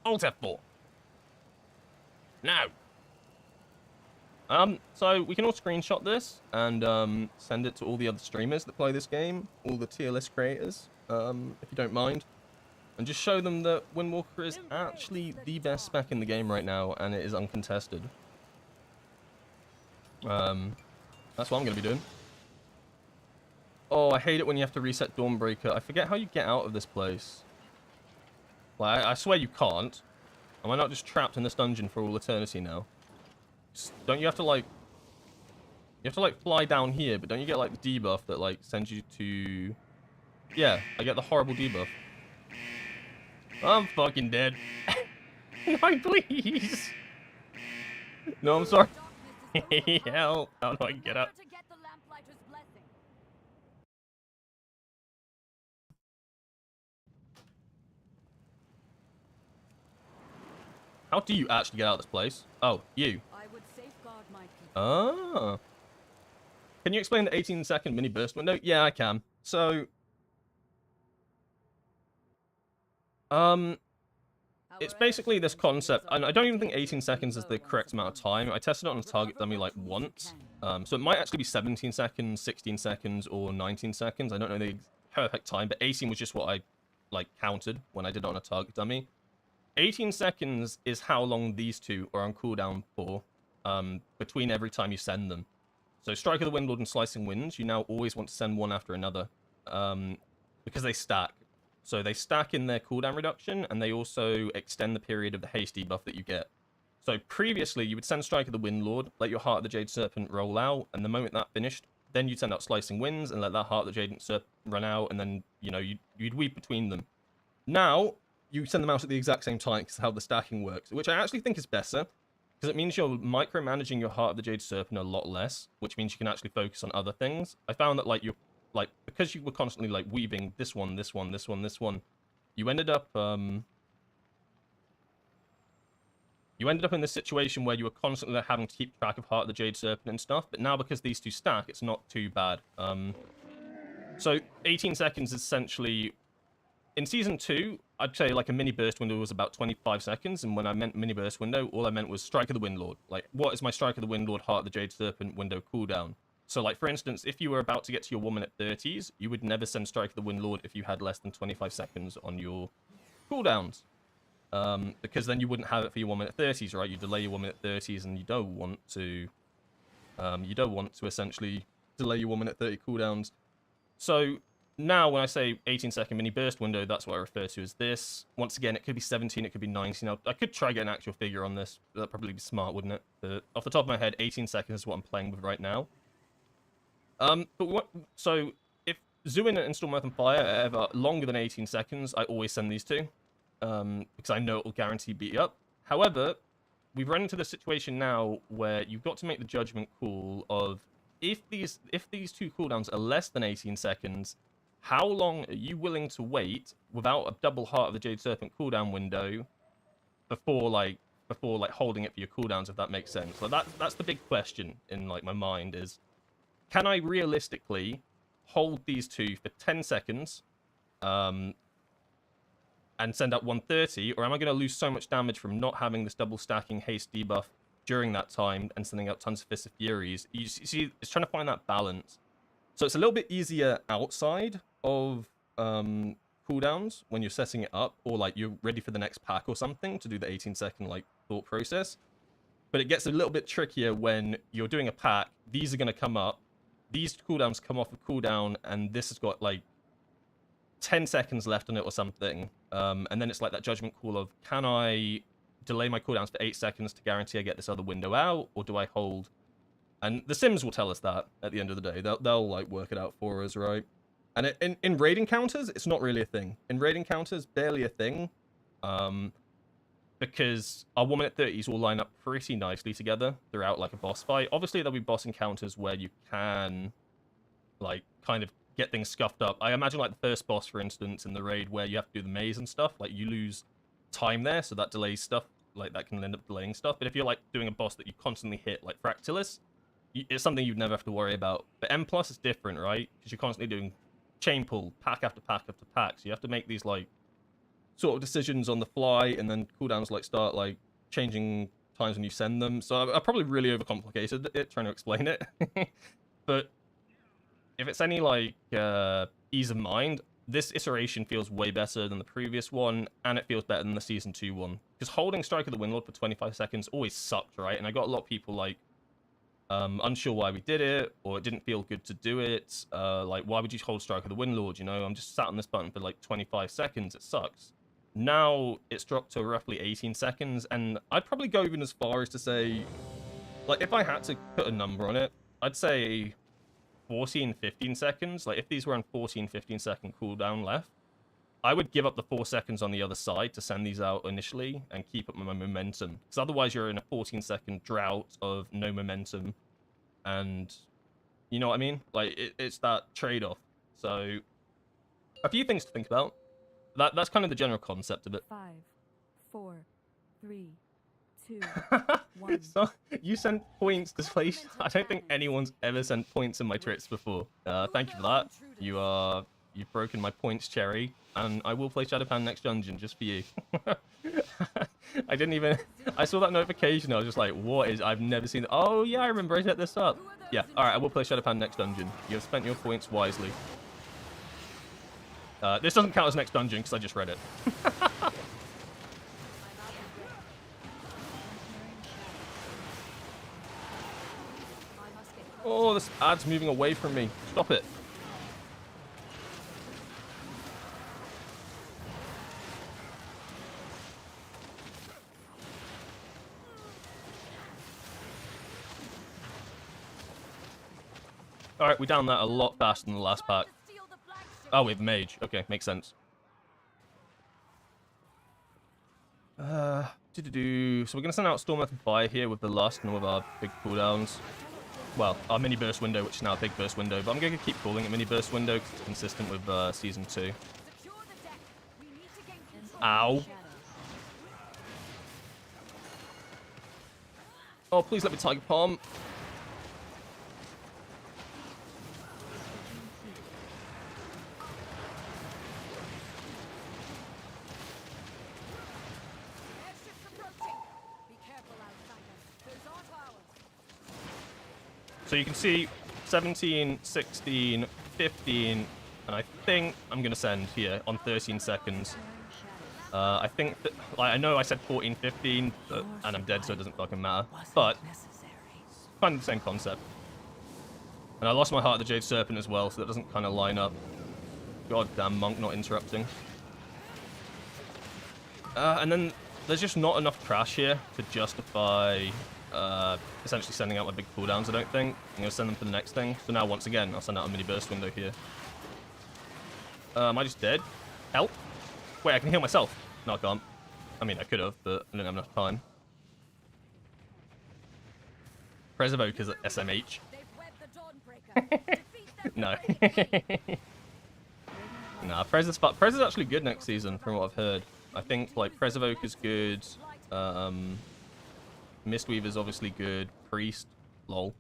Alt F4. No. So we can all screenshot this and send it to all the other streamers that play this game, all the tier list creators, if you don't mind, and just show them that Windwalker is actually the best spec in the game right now, and it is uncontested. That's what I'm gonna be doing. Oh, I hate it when you have to reset Dawnbreaker. I forget how you get out of this place. Like, I swear you can't. Am I not just trapped in this dungeon for all eternity now? Don't you have to, like... You have to, like, fly down here, but don't you get, like, the debuff that, like, sends you to... Yeah, I get the horrible debuff. I'm fucking dead. No, please! No, I'm sorry. Help! How do I get up? How do you actually get out of this place? Oh, you. Ah. Can you explain the 18-second mini burst window? Yeah, I can. So, it's basically this concept, and I don't even think 18 seconds is the correct amount of time. I tested it on a target dummy like once. So it might actually be 17 seconds, 16 seconds, or 19 seconds. I don't know the perfect time, but 18 was just what I like counted when I did it on a target dummy. 18 seconds is how long these two are on cooldown for, between every time you send them. So Strike of the Windlord and Slicing Winds, you now always want to send one after another, because they stack. So they stack in their cooldown reduction, and they also extend the period of the haste debuff that you get. So previously, you would send Strike of the Windlord, let your Heart of the Jade Serpent roll out, and the moment that finished, then you'd send out Slicing Winds and let that Heart of the Jade Serpent run out, and then, you know, you'd weave between them. Now, you send them out at the exact same time because how the stacking works, which I actually think is better, because it means you're micromanaging your Heart of the Jade Serpent a lot less, which means you can actually focus on other things. I found that, like, because you were constantly, like, weaving this one, this one, this one, this one, you ended up in this situation where you were constantly having to keep track of Heart of the Jade Serpent and stuff, but now because these two stack, it's not too bad. So 18 seconds is essentially... In Season 2, I'd say, like, a mini burst window was about 25 seconds, and when I meant mini burst window, all I meant was Strike of the Windlord. Like, what is my Strike of the Windlord, Heart of the Jade Serpent window cooldown? So, like, for instance, if you were about to get to your 1 minute 30s, you would never send Strike of the Windlord if you had less than 25 seconds on your cooldowns. Because then you wouldn't have it for your 1 minute 30s, right? You delay your 1 minute 30s, and you don't want to essentially delay your 1 minute 30 cooldowns. So now when I say 18-second mini burst window, that's what I refer to as this. Once again, it could be 17, it could be 19. I could try get an actual figure on this. That'd probably be smart, wouldn't it? But off the top of my head, 18 seconds is what I'm playing with right now. So if Zuin and Storm Earth and Fire are ever longer than 18 seconds, I always send these two. Because I know it will guarantee beat you up. However, we've run into the situation now where you've got to make the judgment call of if these two cooldowns are less than 18 seconds, how long are you willing to wait without a double Heart of the Jade Serpent cooldown window before holding it for your cooldowns, if that makes sense. So that's the big question in like my mind is, can I realistically hold these two for 10 seconds and send out 130, or am I going to lose so much damage from not having this double stacking haste debuff during that time and sending out tons of Fists of Furies? You see, it's trying to find that balance. So it's a little bit easier outside of cooldowns when you're setting it up, or like you're ready for the next pack or something to do the 18-second like thought process. But it gets a little bit trickier when you're doing a pack. These are going to come up. These cooldowns come off of cooldown, and this has got like 10 seconds left on it or something. And then it's like that judgment call of, can I delay my cooldowns for 8 seconds to guarantee I get this other window out, or do I hold? And the Sims will tell us that at the end of the day. They'll like work it out for us, right? And in raid encounters, it's not really a thing. In raid encounters, barely a thing. Because our 1 minute 30s will line up pretty nicely together throughout like a boss fight. Obviously, there'll be boss encounters where you can like kind of get things scuffed up. I imagine like the first boss, for instance, in the raid where you have to do the maze and stuff, like you lose time there, so that delays stuff. Like that can end up delaying stuff. But if you're like doing a boss that you constantly hit, like Fractilis, it's something you'd never have to worry about. But M+ is different, right? Because you're constantly doing chain pull, pack after pack after pack. So you have to make these like sort of decisions on the fly, and then cooldowns like start like changing times when you send them. So I probably really overcomplicated it trying to explain it. But if it's any like ease of mind, this iteration feels way better than the previous one, and it feels better than the Season 2 one. Because holding Strike of the Windlord for 25 seconds always sucked, right? And I got a lot of people like unsure why we did it, or it didn't feel good to do it. Like, why would you hold Strike of the Windlord? You know, I'm just sat on this button for like 25 seconds. It sucks. Now it's dropped to roughly 18 seconds, and I'd probably go even as far as to say, like, if I had to put a number on it, I'd say 14, 15 seconds. Like, if these were on 14, 15 second cooldown left, I would give up the 4 seconds on the other side to send these out initially and keep up my momentum. Because otherwise you're in a 14-second drought of no momentum. And you know what I mean? Like, it's that trade-off. So, a few things to think about. That's kind of the general concept of it. 5, 4, 3, 2, 1. So, you sent points to place. I don't think anyone's ever sent points in my tricks before. Thank you for that. You've broken my points, Cherry, and I will play Shadowpan next dungeon just for you. I saw that notification. I was just like, what is? I've never seen. Oh yeah, I remember I set this up. Yeah, all right, I will play Shadowpan next dungeon. You have spent your points wisely. This doesn't count as next dungeon because I just read it. Oh, this ad's moving away from me. Stop it. Alright, we downed that a lot faster than the last pack. Oh, we have mage. Okay, makes sense. So we're going to send out Storm Earth and Fire here with the last and all of our big cooldowns. Well, our mini burst window, which is now a big burst window, but I'm going to keep calling it mini burst window because it's consistent with Season 2. Ow. Oh, please let me Tiger Palm. So you can see 17, 16, 15, and I think I'm going to send here on 13 seconds. I think that, like, I know I said 14, 15, but, and I'm dead, so it doesn't fucking matter. But kind of the same concept. And I lost my Heart of the Jade Serpent as well, so that doesn't kind of line up. God damn, Monk not interrupting. And then there's just not enough crash here to justify essentially sending out my big cooldowns, I don't think. I'm going to send them for the next thing. So now, once again, I'll send out a mini burst window here. Am I just dead? Help? Wait, I can heal myself. No, I can't. I mean, I could have, but I didn't have enough time. Preservoke is at SMH. No. Nah, Prez is actually good next season, from what I've heard. I think, like, Preservoke is good. Mistweaver's obviously good. Priest, lol.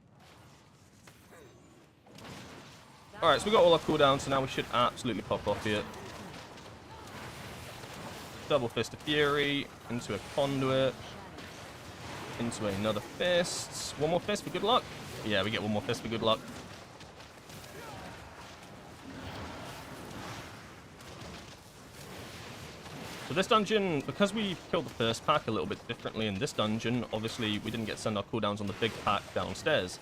Alright, so we got all our cooldowns, so now we should absolutely pop off here. Double Fist of Fury, into a Conduit, into another Fist. One more Fist for good luck? Yeah, we get one more Fist for good luck. So this dungeon, because we killed the first pack a little bit differently in this dungeon, obviously we didn't get to send our cooldowns on the big pack downstairs.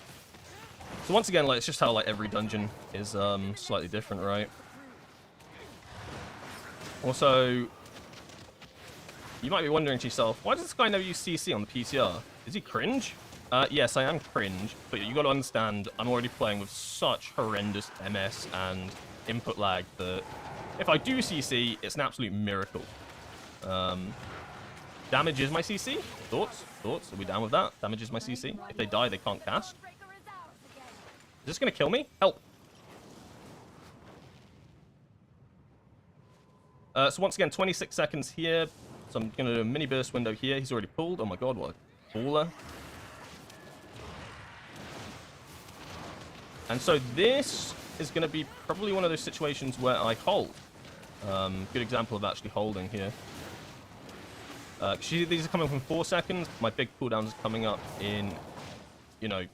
So once again, like, it's just how, like, every dungeon is slightly different, right? Also, you might be wondering to yourself, why does this guy never use CC on the PTR? Is he cringe? Yes, I am cringe, but you got to understand, I'm already playing with such horrendous MS and input lag that if I do CC, it's an absolute miracle. Damage is my CC. Thoughts? Thoughts? Are we down with that? Damage is my CC. If they die, they can't cast. Is this going to kill me? Help. So once again, 26 seconds here. So I'm going to do a mini burst window here. He's already pulled. Oh my god, what a baller. And so this is going to be probably one of those situations where I hold. Good example of actually holding here. These are coming from 4 seconds. My big cooldowns are coming up in, you know,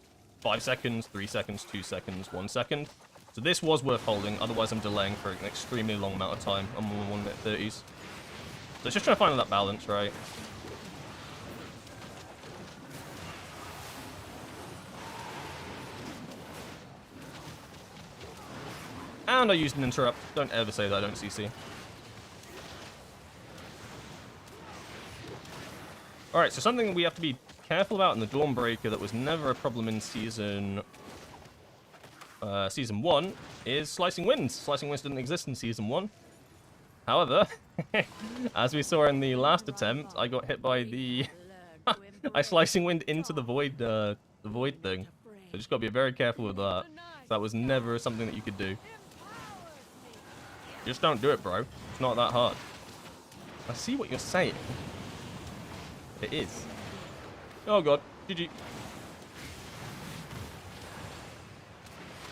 5 seconds, 3 seconds, 2 seconds, 1 second. So this was worth holding, otherwise I'm delaying for an extremely long amount of time. I'm on 1 minute 30s. So it's just trying to find that balance, right? And I used an interrupt. Don't ever say that I don't CC. Alright, so something we have to be careful about in the Dawnbreaker that was never a problem in Season 1 is Slicing Winds. Slicing Winds didn't exist in Season 1. However, as we saw in the last attempt, I got hit by the... I Slicing Wind into the void thing. So just got to be very careful with that. That was never something that you could do. Just don't do it, bro. It's not that hard. I see what you're saying. It is. Oh god. GG.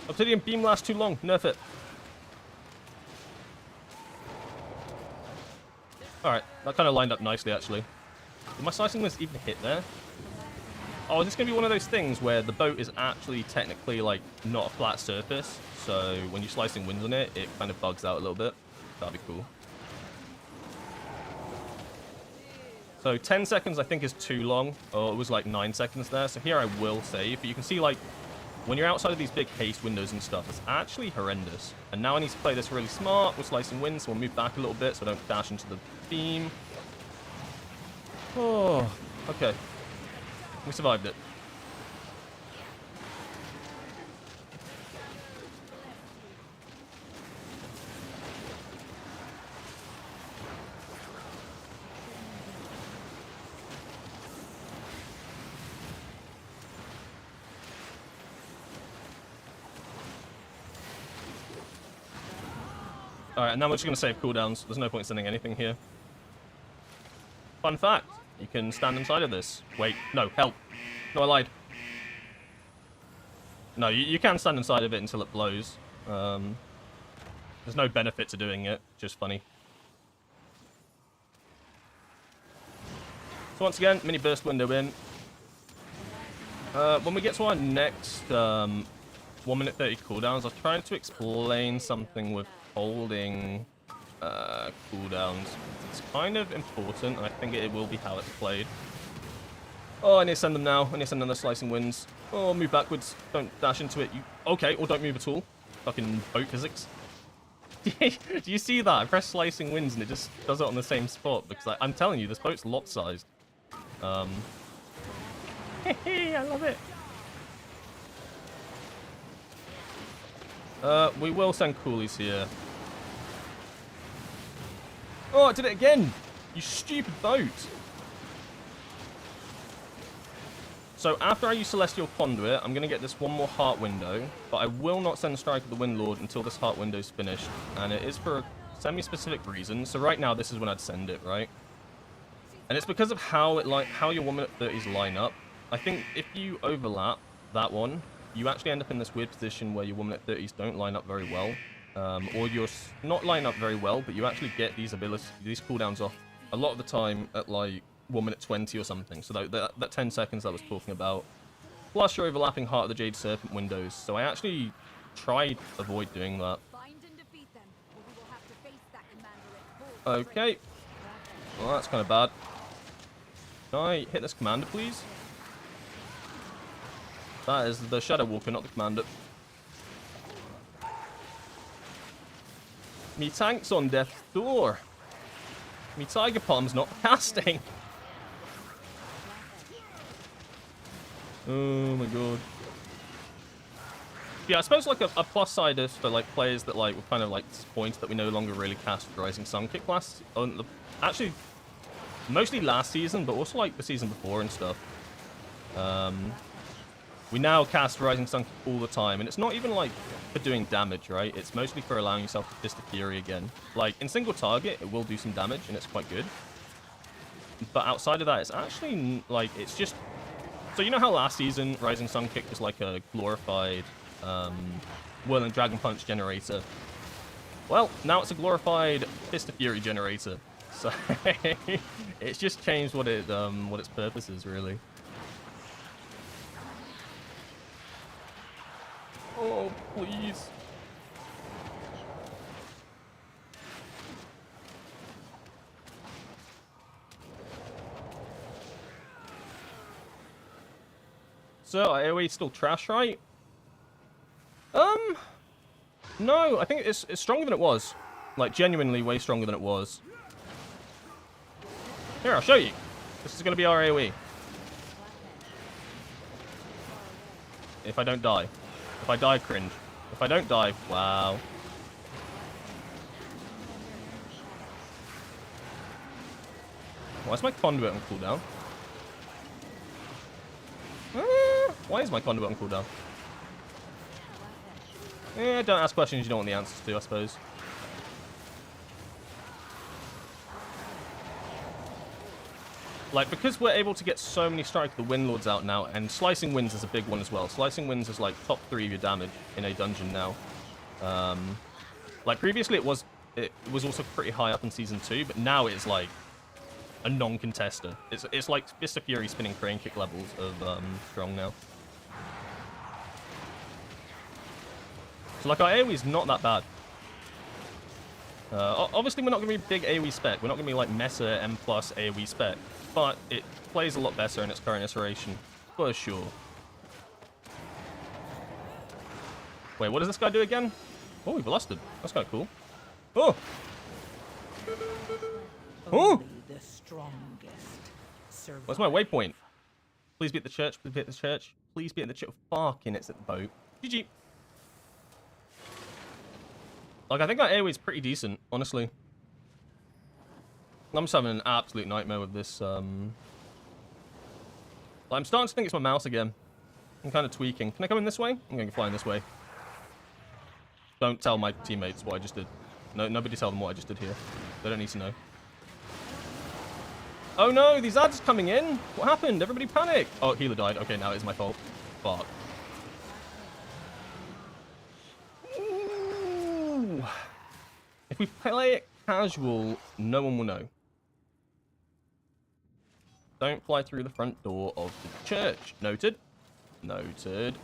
Obsidian beam lasts too long. Nerf it. Alright. That kind of lined up nicely, actually. Did my Slicing Winds even hit there? Oh, is this going to be one of those things where the boat is actually technically, like, not a flat surface? So when you're Slicing Winds on it, it kind of bugs out a little bit. That'd be cool. So 10 seconds I think is too long. Oh, it was like 9 seconds there. So here I will save. But you can see, like, when you're outside of these big haste windows and stuff, it's actually horrendous. And now I need to play this really smart with Slicing Winds. So we'll move back a little bit so I don't dash into the beam. Oh, okay. We survived it. Alright, and now we're just going to save cooldowns. There's no point sending anything here. Fun fact, you can stand inside of this. Wait, no, help. No, I lied. No, you can stand inside of it until it blows. There's no benefit to doing it, just funny. So once again, mini burst window in. When we get to our next 1 minute 30 cooldowns, I was trying to explain something with holding cooldowns. It's kind of important, and I think it will be how it's played. Oh, I need to send them now. I need to send them the slicing winds. Oh, move backwards. Don't dash into it. You okay? Or don't move at all. Fucking boat physics. Do you see that? I press slicing winds and it just does it on the same spot because I'm telling you, this boat's lot-sized. I love it. We will send coolies here. Oh, I did it again! You stupid boat! So after I use Celestial Conduit, I'm going to get this one more heart window, but I will not send Strike of the Windlord until this heart window is finished, and it is for a semi-specific reason. So right now, this is when I'd send it, right? And it's because of how your 1 minute 30s line up. I think if you overlap that one, you actually end up in this weird position where your 1 minute 30s don't line up very well, or you're not lining up very well, but you actually get these cooldowns off a lot of the time at like 1 minute 20 or something. So that 10 seconds I was talking about. Plus you're overlapping Heart of the Jade Serpent windows. So I actually tried to avoid doing that. Okay. Well, that's kind of bad. Can I hit this commander, please? That is the Shadow Walker, not the commander. Me tank's on death's door. Me Tiger Palm's not casting. Oh my god. Yeah, I suppose like a plus side is for like players that like were kind of like disappointed that we no longer really cast Rising Sun Kick class. Actually, mostly last season, but also like the season before and stuff. We now cast Rising Sun Kick all the time, and it's not even like for doing damage, right? It's mostly for allowing yourself to Fist of Fury again. Like in single target, it will do some damage, and it's quite good. But outside of that, it's actually like it's just. So you know how last season Rising Sun Kick was like a glorified Whirling Dragon Punch generator? Well, now it's a glorified Fist of Fury generator. So it's just changed what its purpose is, really. Oh, please. So, AoE still trash, right? No, I think it's stronger than it was. Like, genuinely way stronger than it was. Here, I'll show you. This is going to be our AoE. If I don't die. If I die, cringe. If I don't die, wow. Why is my conduit on cooldown? Why is my conduit on cooldown? Don't ask questions you don't want the answers to, I suppose. Like, because we're able to get so many Strike of the Windlords out now, and Slicing Winds is a big one as well. Slicing Winds is like top 3 of your damage in a dungeon now. Like, previously it was also pretty high up in Season 2, but now it's like a non-contester. It's like Fist of Fury spinning crane kick levels of strong now. So like our AoE is not that bad. Obviously we're not going to be big AoE spec. We're not going to be like Mesa M+ AoE spec. But it plays a lot better in its current iteration. For sure. Wait, what does this guy do again? Oh, he blasted. That's kind of cool. Oh! Oh! The strongest Where's my waypoint? Please be at the church. Please be at the church. Please be at the church. Fucking, it's at the boat. GG. Like, I think our AoE is pretty decent, honestly. I'm just having an absolute nightmare with this. I'm starting to think it's my mouse again. I'm kind of tweaking. Can I come in this way? I'm going to fly in this way. Don't tell my teammates what I just did. No, nobody tell them what I just did here. They don't need to know. Oh no, these ads are coming in. What happened? Everybody panic. Oh, healer died. Okay, now it's my fault. Fuck. Ooh. If we play it casual, no one will know. Don't fly through the front door of the church. Noted. Noted.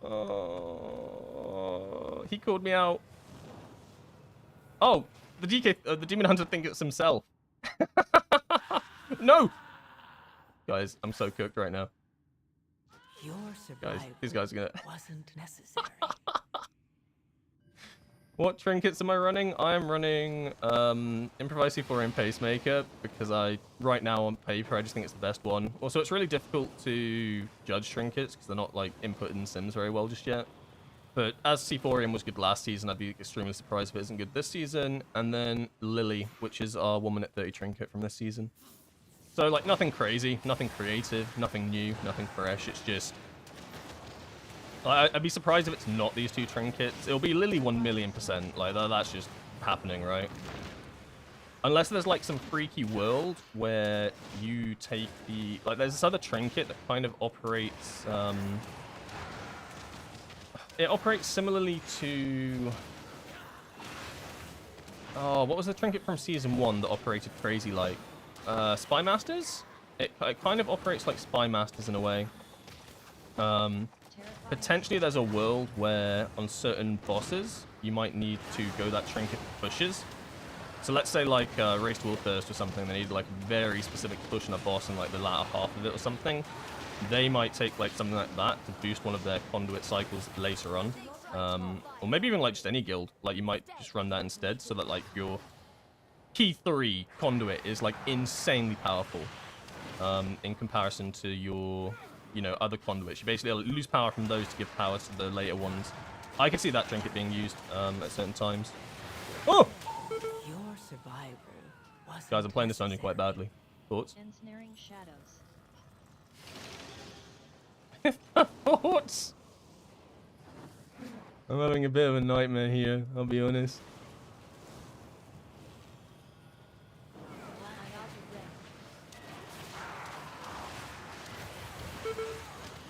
Oh, he called me out. Oh, the Demon Hunter thinks it's himself. No! Guys, I'm so cooked right now. Your Guys, survival these guys are gonna... wasn't necessary. What trinkets am I running? I am running Improvise C4 and Pacemaker because right now on paper, I just think it's the best one. Also, it's really difficult to judge trinkets because they're not like input in Sims very well just yet. But as C4 was good last season, I'd be extremely surprised if it isn't good this season. And then Lily, which is our 1 minute 30 trinket from this season. So like nothing crazy, nothing creative, nothing new, nothing fresh. It's just... I'd be surprised if it's not these two trinkets. It'll be Lily 1,000,000%. Like, that's just happening, right? Unless there's, like, some freaky world where you take the... Like, there's this other trinket that kind of operates... It operates similarly to... Oh, what was the trinket from Season 1 that operated crazy like? Spy Masters? It kind of operates like Spy Masters in a way. Potentially there's a world where on certain bosses, you might need to go that trinket pushes. So let's say like Race to Thirst or something, they need like a very specific push on a boss in like the latter half of it or something. They might take like something like that to boost one of their conduit cycles later on. Or maybe even like just any guild. Like you might just run that instead so that like your key 3 conduit is like insanely powerful in comparison to your... you know, other conduits. You basically lose power from those to give power to the later ones. I can see that trinket being used at certain times. Oh! Your survival wasn't Guys, I'm playing this dungeon quite badly. Thoughts? Ensnaring shadows. Thoughts? I'm having a bit of a nightmare here, I'll be honest.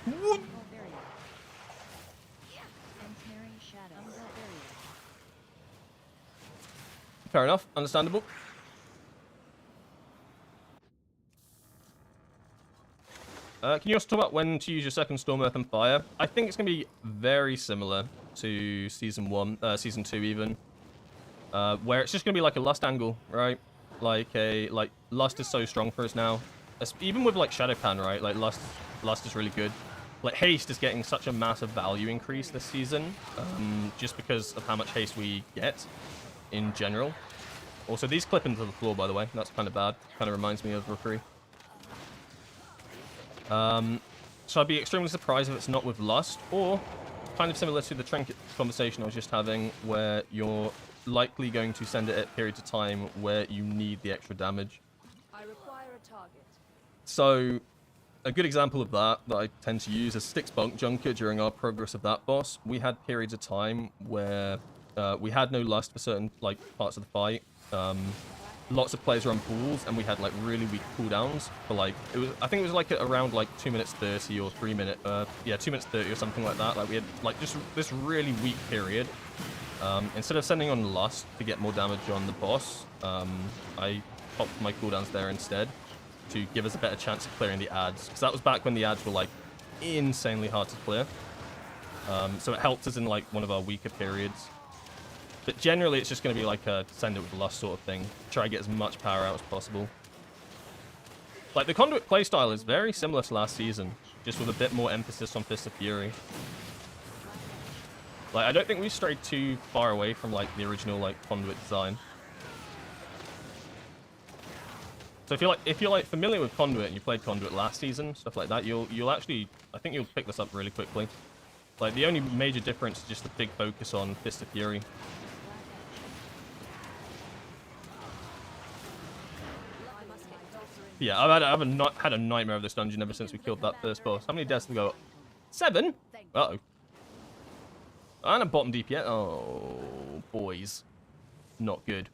What? Fair enough, understandable. Can you also talk about when to use your second Storm, Earth, and Fire? I think it's going to be very similar to Season 2 even. Where it's just going to be like a Lust angle, right? Like Lust is so strong for us now. Even with like Shadowpan, right? Like Lust is really good. Like Haste is getting such a massive value increase this season, just because of how much haste we get in general. Also, these clip into the floor, by the way. That's kind of bad. Kind of reminds me of Rookery. So I'd be extremely surprised if it's not with Lust, or kind of similar to the trinket conversation I was just having, where you're likely going to send it at periods of time where you need the extra damage. I require a target. So a good example of that I tend to use is Styx Bunk Junker. During our progress of that boss, we had periods of time where we had no Lust for certain like parts of the fight. Lots of players were on pools, and we had like really weak cooldowns for like I think it was like around like 2 minutes 30 or 3 minute 2 minutes 30 or something like that. Like we had like just this really weak period. Instead of sending on Lust to get more damage on the boss, I popped my cooldowns there instead to give us a better chance of clearing the ads, because that was back when the ads were like insanely hard to clear. So it helped us in like one of our weaker periods. But generally, it's just going to be like a send it with Lust sort of thing. Try to get as much power out as possible. Like, the Conduit playstyle is very similar to last season, just with a bit more emphasis on Fist of Fury. Like, I don't think we strayed too far away from, like, the original, like, Conduit design. So if you're familiar with Conduit and you played Conduit last season, stuff like that, you'll actually, I think you'll pick this up really quickly. Like, the only major difference is just the big focus on Fist of Fury. Yeah, I've had a nightmare of this dungeon ever since we killed that first boss. How many deaths did we go? 7? Uh-oh. And a bottom DPS. Oh, boys. Not good.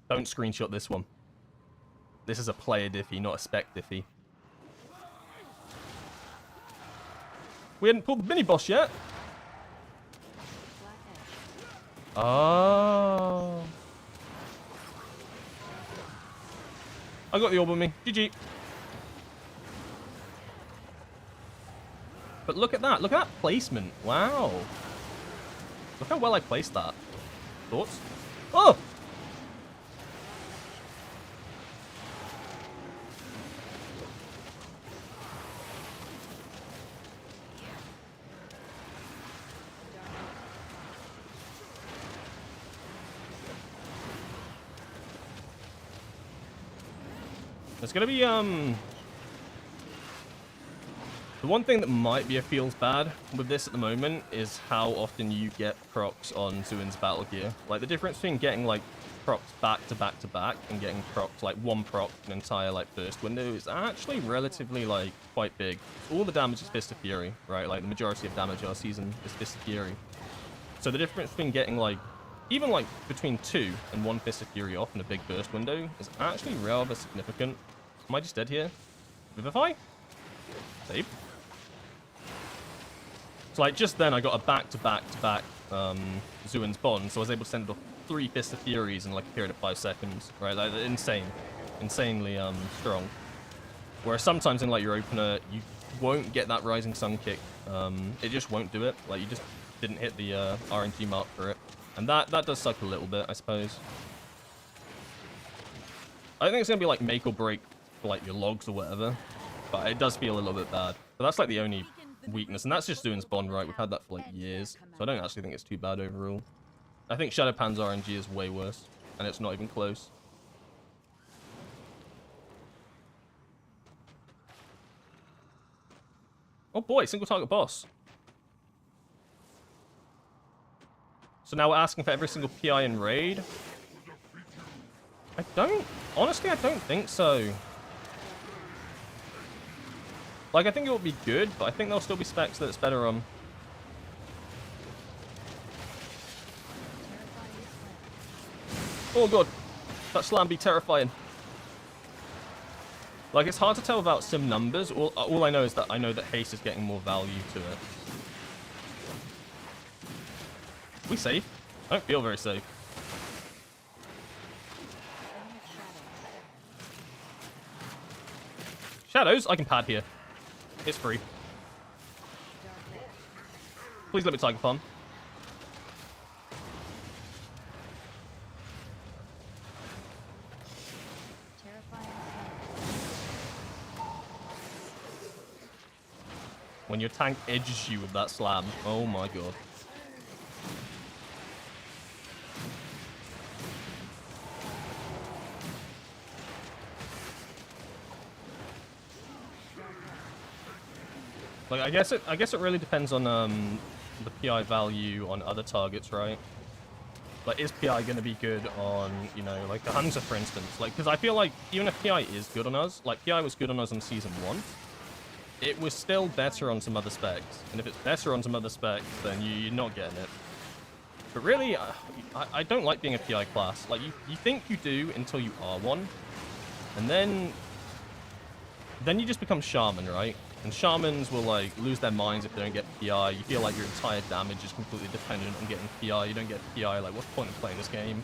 Don't screenshot this one. This is a player diffie, not a spec diffie. We hadn't pulled the mini-boss yet. Oh. I got the orb on me. GG. But look at that. Look at that placement. Wow. Look how well I placed that. Thoughts? Oh! There's gonna be the one thing that might be a feels bad with this at the moment is how often you get procs on Zuin's battle gear. Like the difference between getting like procs back to back to back and getting procs like one proc an entire like first window is actually relatively like quite big. All the damage is Fist of Fury, right? Like the majority of damage our season is Fist of Fury. So the difference between getting like even like between 2 and 1 Fist of Fury off in a big burst window is actually rather significant. Am I just dead here? Vivify? Save. So like just then I got a back-to-back-to-back Zuin's Bond, so I was able to send off 3 Fist of Furies in like a period of 5 seconds, right? Like insane. Insanely strong. Whereas sometimes in like your opener, you won't get that Rising Sun kick. It just won't do it. Like you just didn't hit the RNG mark for it. And that does suck a little bit, I suppose. I think it's going to be like make or break for like your logs or whatever. But it does feel a little bit bad. But that's like the only weakness. And that's just doing Bond, right? We've had that for like years. So I don't actually think it's too bad overall. I think Shadowpan's RNG is way worse. And it's not even close. Oh boy, single target boss. So now we're asking for every single PI in raid. Honestly, I don't think so. Like, I think it would be good, but I think there'll still be specs that it's better on. Oh god, that slam be terrifying. Like, it's hard to tell without sim numbers. All I know is that I know that haste is getting more value to it. We safe? I don't feel very safe. Shadows? I can pad here. It's free. Please let me Tiger Palm. When your tank edges you with that slam. Oh my god. Like I guess it really depends on the PI value on other targets, right? Like is PI going to be good on, you know, like the Hunter for instance? Like because I feel like even if PI is good on us, like PI was good on us in season 1, it was still better on some other specs. And if it's better on some other specs, then you're not getting it. But really, I don't like being a PI class. Like you think you do until you are one, and then you just become Shaman, right? And Shamans will like lose their minds if they don't get PI. You feel like your entire damage is completely dependent on getting PI. You don't get PI, like what's the point of playing this game?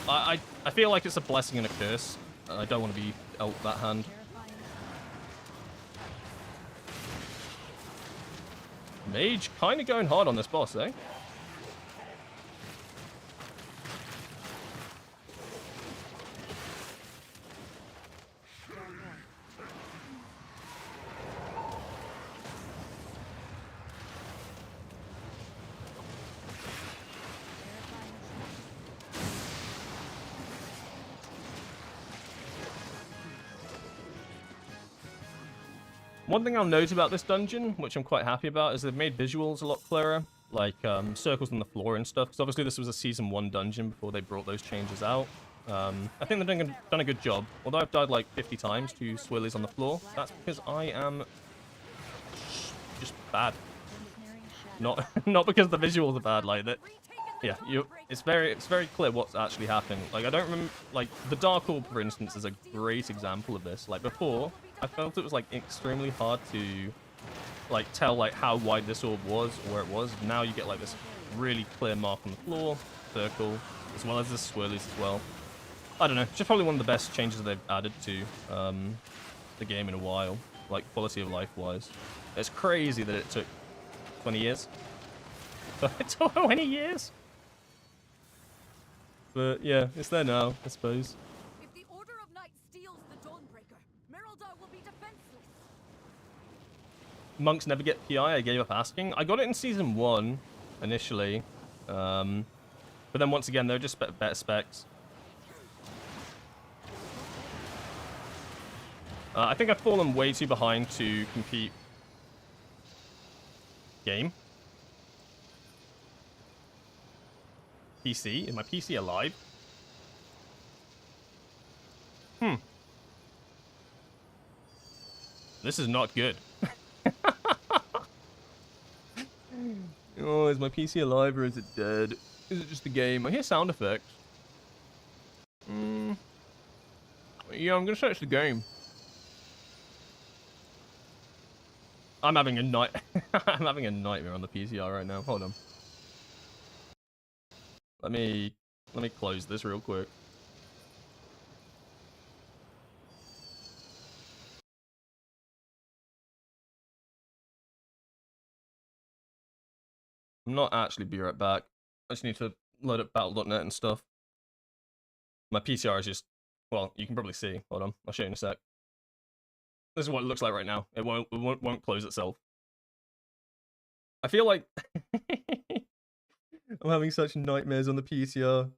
I feel like it's a blessing and a curse. I don't want to be out that hand. Mage kind of going hard on this boss, eh? One thing I'll note about this dungeon, which I'm quite happy about, is they've made visuals a lot clearer, like circles on the floor and stuff. Because obviously this was a Season 1 dungeon before they brought those changes out. I think they've done a good job. Although I've died like 50 times to swirlies on the floor, that's because I am just bad. Not because the visuals are bad, like that. Yeah, it's very clear what's actually happening. Like I don't remember, like the Dark Orb, for instance, is a great example of this. Like before, I felt it was like extremely hard to like tell like how wide this orb was or where it was. Now you get like this really clear mark on the floor, circle, as well as the swirlies as well. I don't know, just probably one of the best changes they've added to the game in a while, like quality of life wise. It's crazy that it took 20 years. 20 years? But yeah, it's there now, I suppose. If the Order of Night steals the Dawnbreaker, Merildar will be defenseless. Monks never get PI, I gave up asking. I got it in Season 1, initially. But then once again, they're just better specs. I think I've fallen way too behind to compete. Game. PC? Is my PC alive? This is not good. Oh, is my PC alive or is it dead? Is it just the game? I hear sound effects. Yeah, I'm gonna search the game. I'm having a night. I'm having a nightmare on the PTR right now. Hold on. Let me close this real quick. I'm not actually be right back. I just need to load up battle.net and stuff. My PTR is just, well, you can probably see. Hold on, I'll show you in a sec. This is what it looks like right now. It won't close itself. I feel like I'm having such nightmares on the PTR.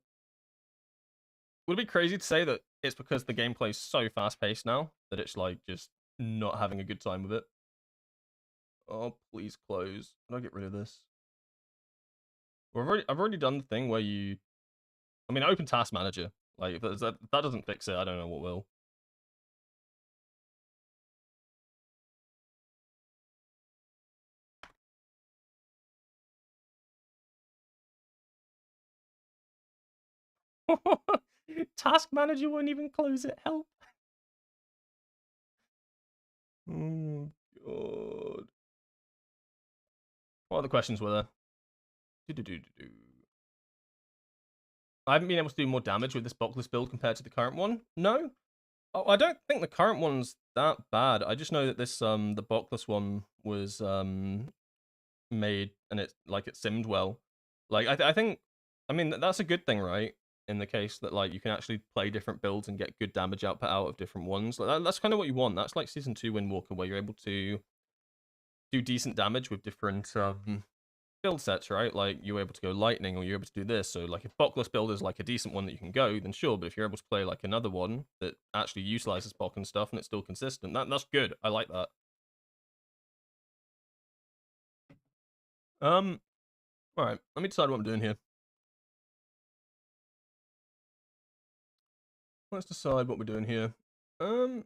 Would it be crazy to say that it's because the gameplay is so fast-paced now that it's like just not having a good time with it? Oh, please close. How do I get rid of this? Well, I've already done the thing where you... I mean, open Task Manager. Like, if that doesn't fix it, I don't know what will. Task Manager won't even close it. Help. Oh, God. What other questions were there? I haven't been able to do more damage with this Bockless build compared to the current one. No? Oh, I don't think the current one's that bad. I just know that this the Bockless one was made and it simmed well. Like I think, I mean that's a good thing, right? In the case that like you can actually play different builds and get good damage output out of different ones. Like that's kind of what you want. That's like Season 2 Windwalker, where you're able to do decent damage with different build sets, right? Like you're able to go lightning or you're able to do this. So like if Bockless build is like a decent one that you can go, then sure. But if you're able to play like another one that actually utilizes Bock and stuff and it's still consistent, that's good. I like that. All right. Let me decide what I'm doing here. Let's decide what we're doing here. So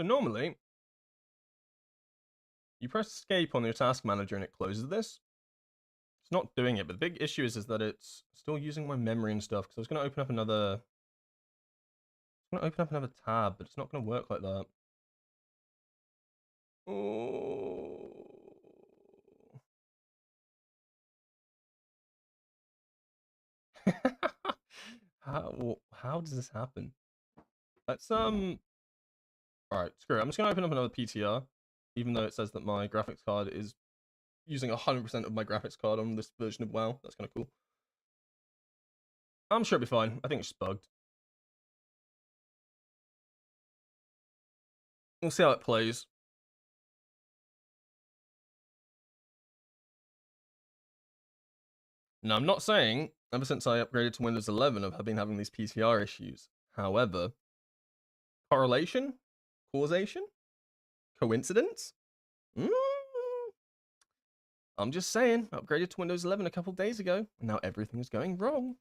normally you press escape on your task manager and it closes this. It's not doing it, but the big issue is that it's still using my memory and stuff because I was going to open up another tab, but it's not going to work like that. Oh. How does this happen? Let's all right, screw it. I'm just gonna open up another PTR, even though it says that my graphics card is using 100% of my graphics card on this version of WoW. That's kind of cool. I'm sure it'll be fine. I think it's just bugged. We'll see how it plays. Now, I'm not saying ever since I upgraded to Windows 11 I've been having these PTR issues. However, correlation, causation, coincidence. I'm just saying, I upgraded to Windows 11 a couple days ago, and now everything is going wrong.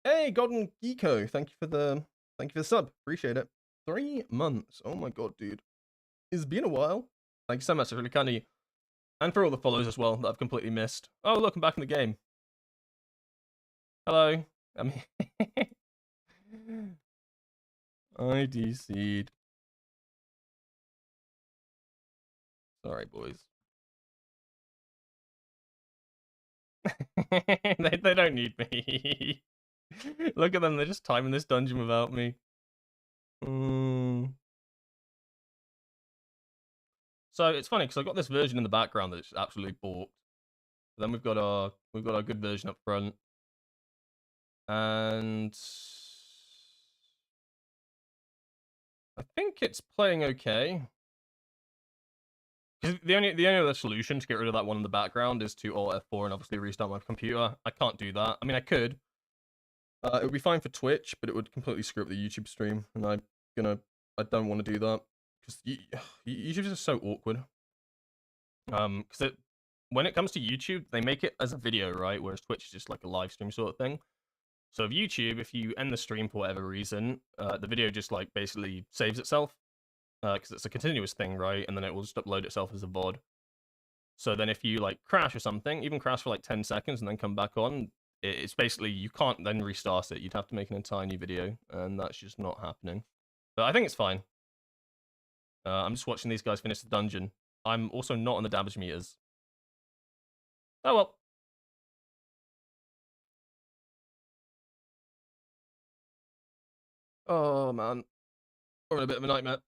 Hey, Golden Geeko, thank you for the sub. Appreciate it. 3 months. Oh my god, dude. It's been a while. Thank you so much. It's really kind of you. And for all the follows as well that I've completely missed. Oh, look, I'm back in the game. Hello. I'm here. I DC'd. Sorry, boys. they don't need me. Look at them, they're just timing this dungeon without me. So it's funny because I've got this version in the background that's absolutely borked. Then we've got our good version up front. And I think it's playing okay. Because the only other solution to get rid of that one in the background is to Alt F4 and obviously restart my computer. I can't do that. I mean, I could. It would be fine for Twitch, but it would completely screw up the YouTube stream, and I don't want to do that because YouTube is just so awkward. Because when it comes to YouTube, they make it as a video, right? Whereas Twitch is just like a live stream sort of thing. So of YouTube, if you end the stream for whatever reason, the video just like basically saves itself because it's a continuous thing, right? And then it will just upload itself as a VOD. So then if you like crash or something, even crash for like 10 seconds and then come back on, it's basically you can't then restart it. You'd have to make an entire new video, and that's just not happening. But I think it's fine. I'm just watching these guys finish the dungeon. I'm also not on the damage meters. Oh well. Oh man. We're in a bit of a nightmare.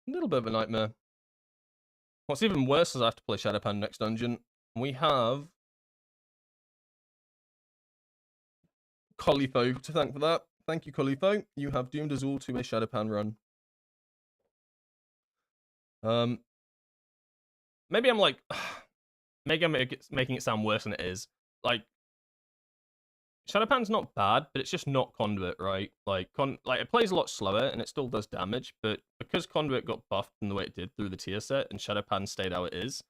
A little bit of a nightmare. What's even worse is I have to play Shadowpan next dungeon. We have Colifo to thank for that. Thank you, Colifo. You have doomed us all to a Shadowpan run. Maybe I'm like, maybe I'm making it sound worse than it is. Like, Shadowpan's not bad, but it's just not Conduit, right? Like it plays a lot slower and it still does damage, but because Conduit got buffed in the way it did through the tier set and Shadowpan stayed how it is,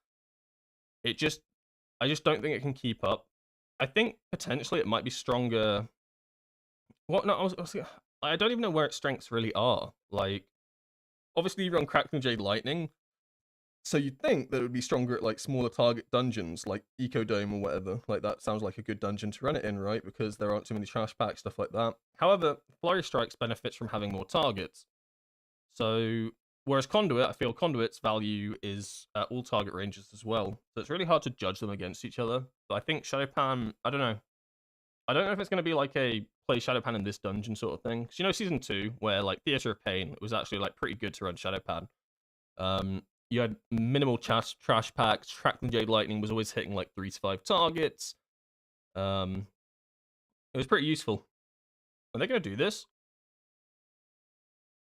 I just don't think it can keep up. I think potentially it might be stronger. What? No, I don't even know where its strengths really are. Like, obviously you run Crackling Jade Lightning, so you'd think that it would be stronger at like smaller target dungeons, like Ecodome or whatever. Like that sounds like a good dungeon to run it in, right? Because there aren't too many trash packs, stuff like that. However, Flurry Strikes benefits from having more targets. So whereas Conduit, I feel Conduit's value is at all target ranges as well. So it's really hard to judge them against each other. But I think Shadowpan, I don't know. I don't know if it's going to be like a play Shadowpan in this dungeon sort of thing. Because, you know, Season 2, where like Theater of Pain was actually like pretty good to run Shadowpan. You had minimal trash packs. Crackling Jade Lightning was always hitting like 3 to 5 targets. It was pretty useful. Are they going to do this?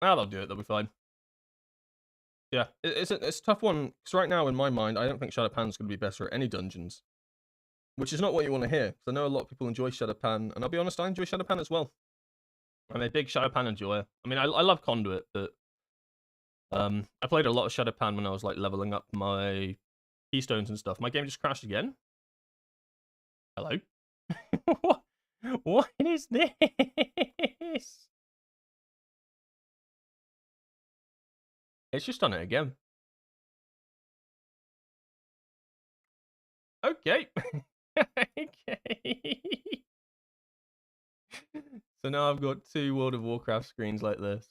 Ah, they'll do it. They'll be fine. Yeah, it's a tough one. Because right now, in my mind, I don't think Shadowpan's going to be better at any dungeons. Which is not what you want to hear. Because I know a lot of people enjoy Shadowpan. And I'll be honest, I enjoy Shadowpan as well. I'm a big Shadowpan enjoyer. I mean, I love Conduit, but I played a lot of Shadowpan when I was like leveling up my keystones and stuff. My game just crashed again. Hello? What is this? It's just done it again. Okay. Okay. So now I've got 2 World of Warcraft screens like this.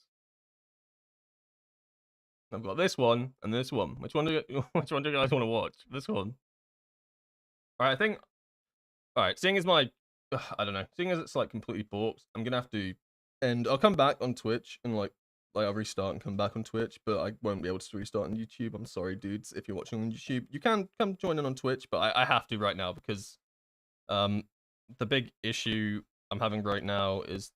I've got this one and this one. Which one do you guys want to watch? This one. Alright, I think. Alright, seeing as I don't know. Seeing as it's like completely borked, I'm gonna have to end. I'll come back on Twitch and like I'll restart and come back on Twitch, but I won't be able to restart on YouTube. I'm sorry, dudes. If you're watching on YouTube, you can come join in on Twitch, but I have to right now because the big issue I'm having right now is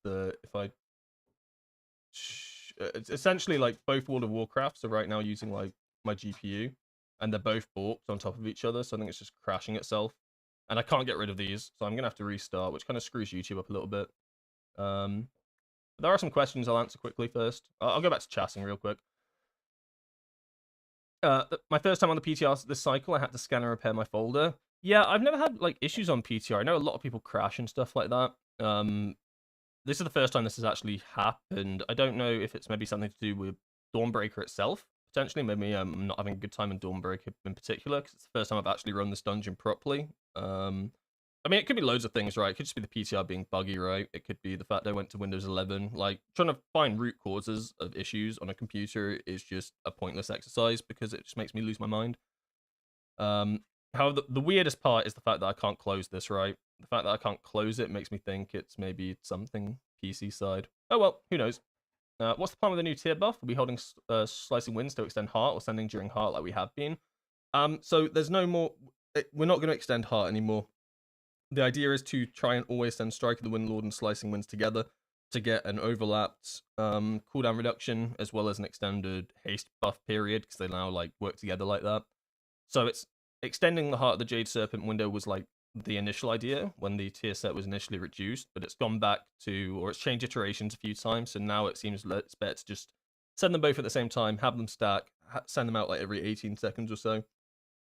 it's essentially like both World of Warcrafts are right now using like my GPU, and they're both borked on top of each other, so I think it's just crashing itself. And I can't get rid of these, so I'm gonna have to restart, which kind of screws YouTube up a little bit. There are some questions I'll answer quickly first. I'll go back to chatting real quick. My first time on the PTR this cycle, I had to scan and repair my folder. Yeah, I've never had like issues on PTR. I know a lot of people crash and stuff like that. This is the first time this has actually happened. I don't know if it's maybe something to do with Dawnbreaker itself. Potentially, maybe I'm not having a good time in Dawnbreaker in particular, because it's the first time I've actually run this dungeon properly. I mean, it could be loads of things, right? It could just be the PTR being buggy, right? It could be the fact that I went to Windows 11. Like, trying to find root causes of issues on a computer is just a pointless exercise because it just makes me lose my mind. However, the weirdest part is the fact that I can't close this, right? The fact that I can't close it makes me think it's maybe something PC side. Oh well, who knows? What's the plan with the new tier buff? Are we holding Slicing Winds to extend Heart or sending during Heart like we have been? So there's no more... We're not going to extend Heart anymore. The idea is to try and always send Strike of the Windlord and Slicing Winds together to get an overlapped cooldown reduction as well as an extended haste buff period because they now like work together like that. So it's extending the Heart of the Jade Serpent window was like the initial idea when the tier set was initially reduced, but it's gone back to, or it's changed iterations a few times, so now it seems it's better to just send them both at the same time, have them stack, send them out like every 18 seconds or so,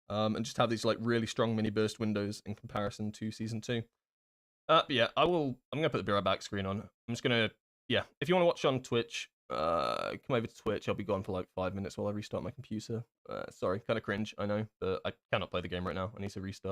and just have these like really strong mini burst windows in comparison to Season 2. But yeah, I'm gonna put the Be Right Back screen on. I'm just gonna, yeah, if you want to watch on Twitch, come over to Twitch. I'll be gone for like 5 minutes while I restart my computer. Sorry, kind of cringe, I know, but I cannot play the game right now. I need to restart.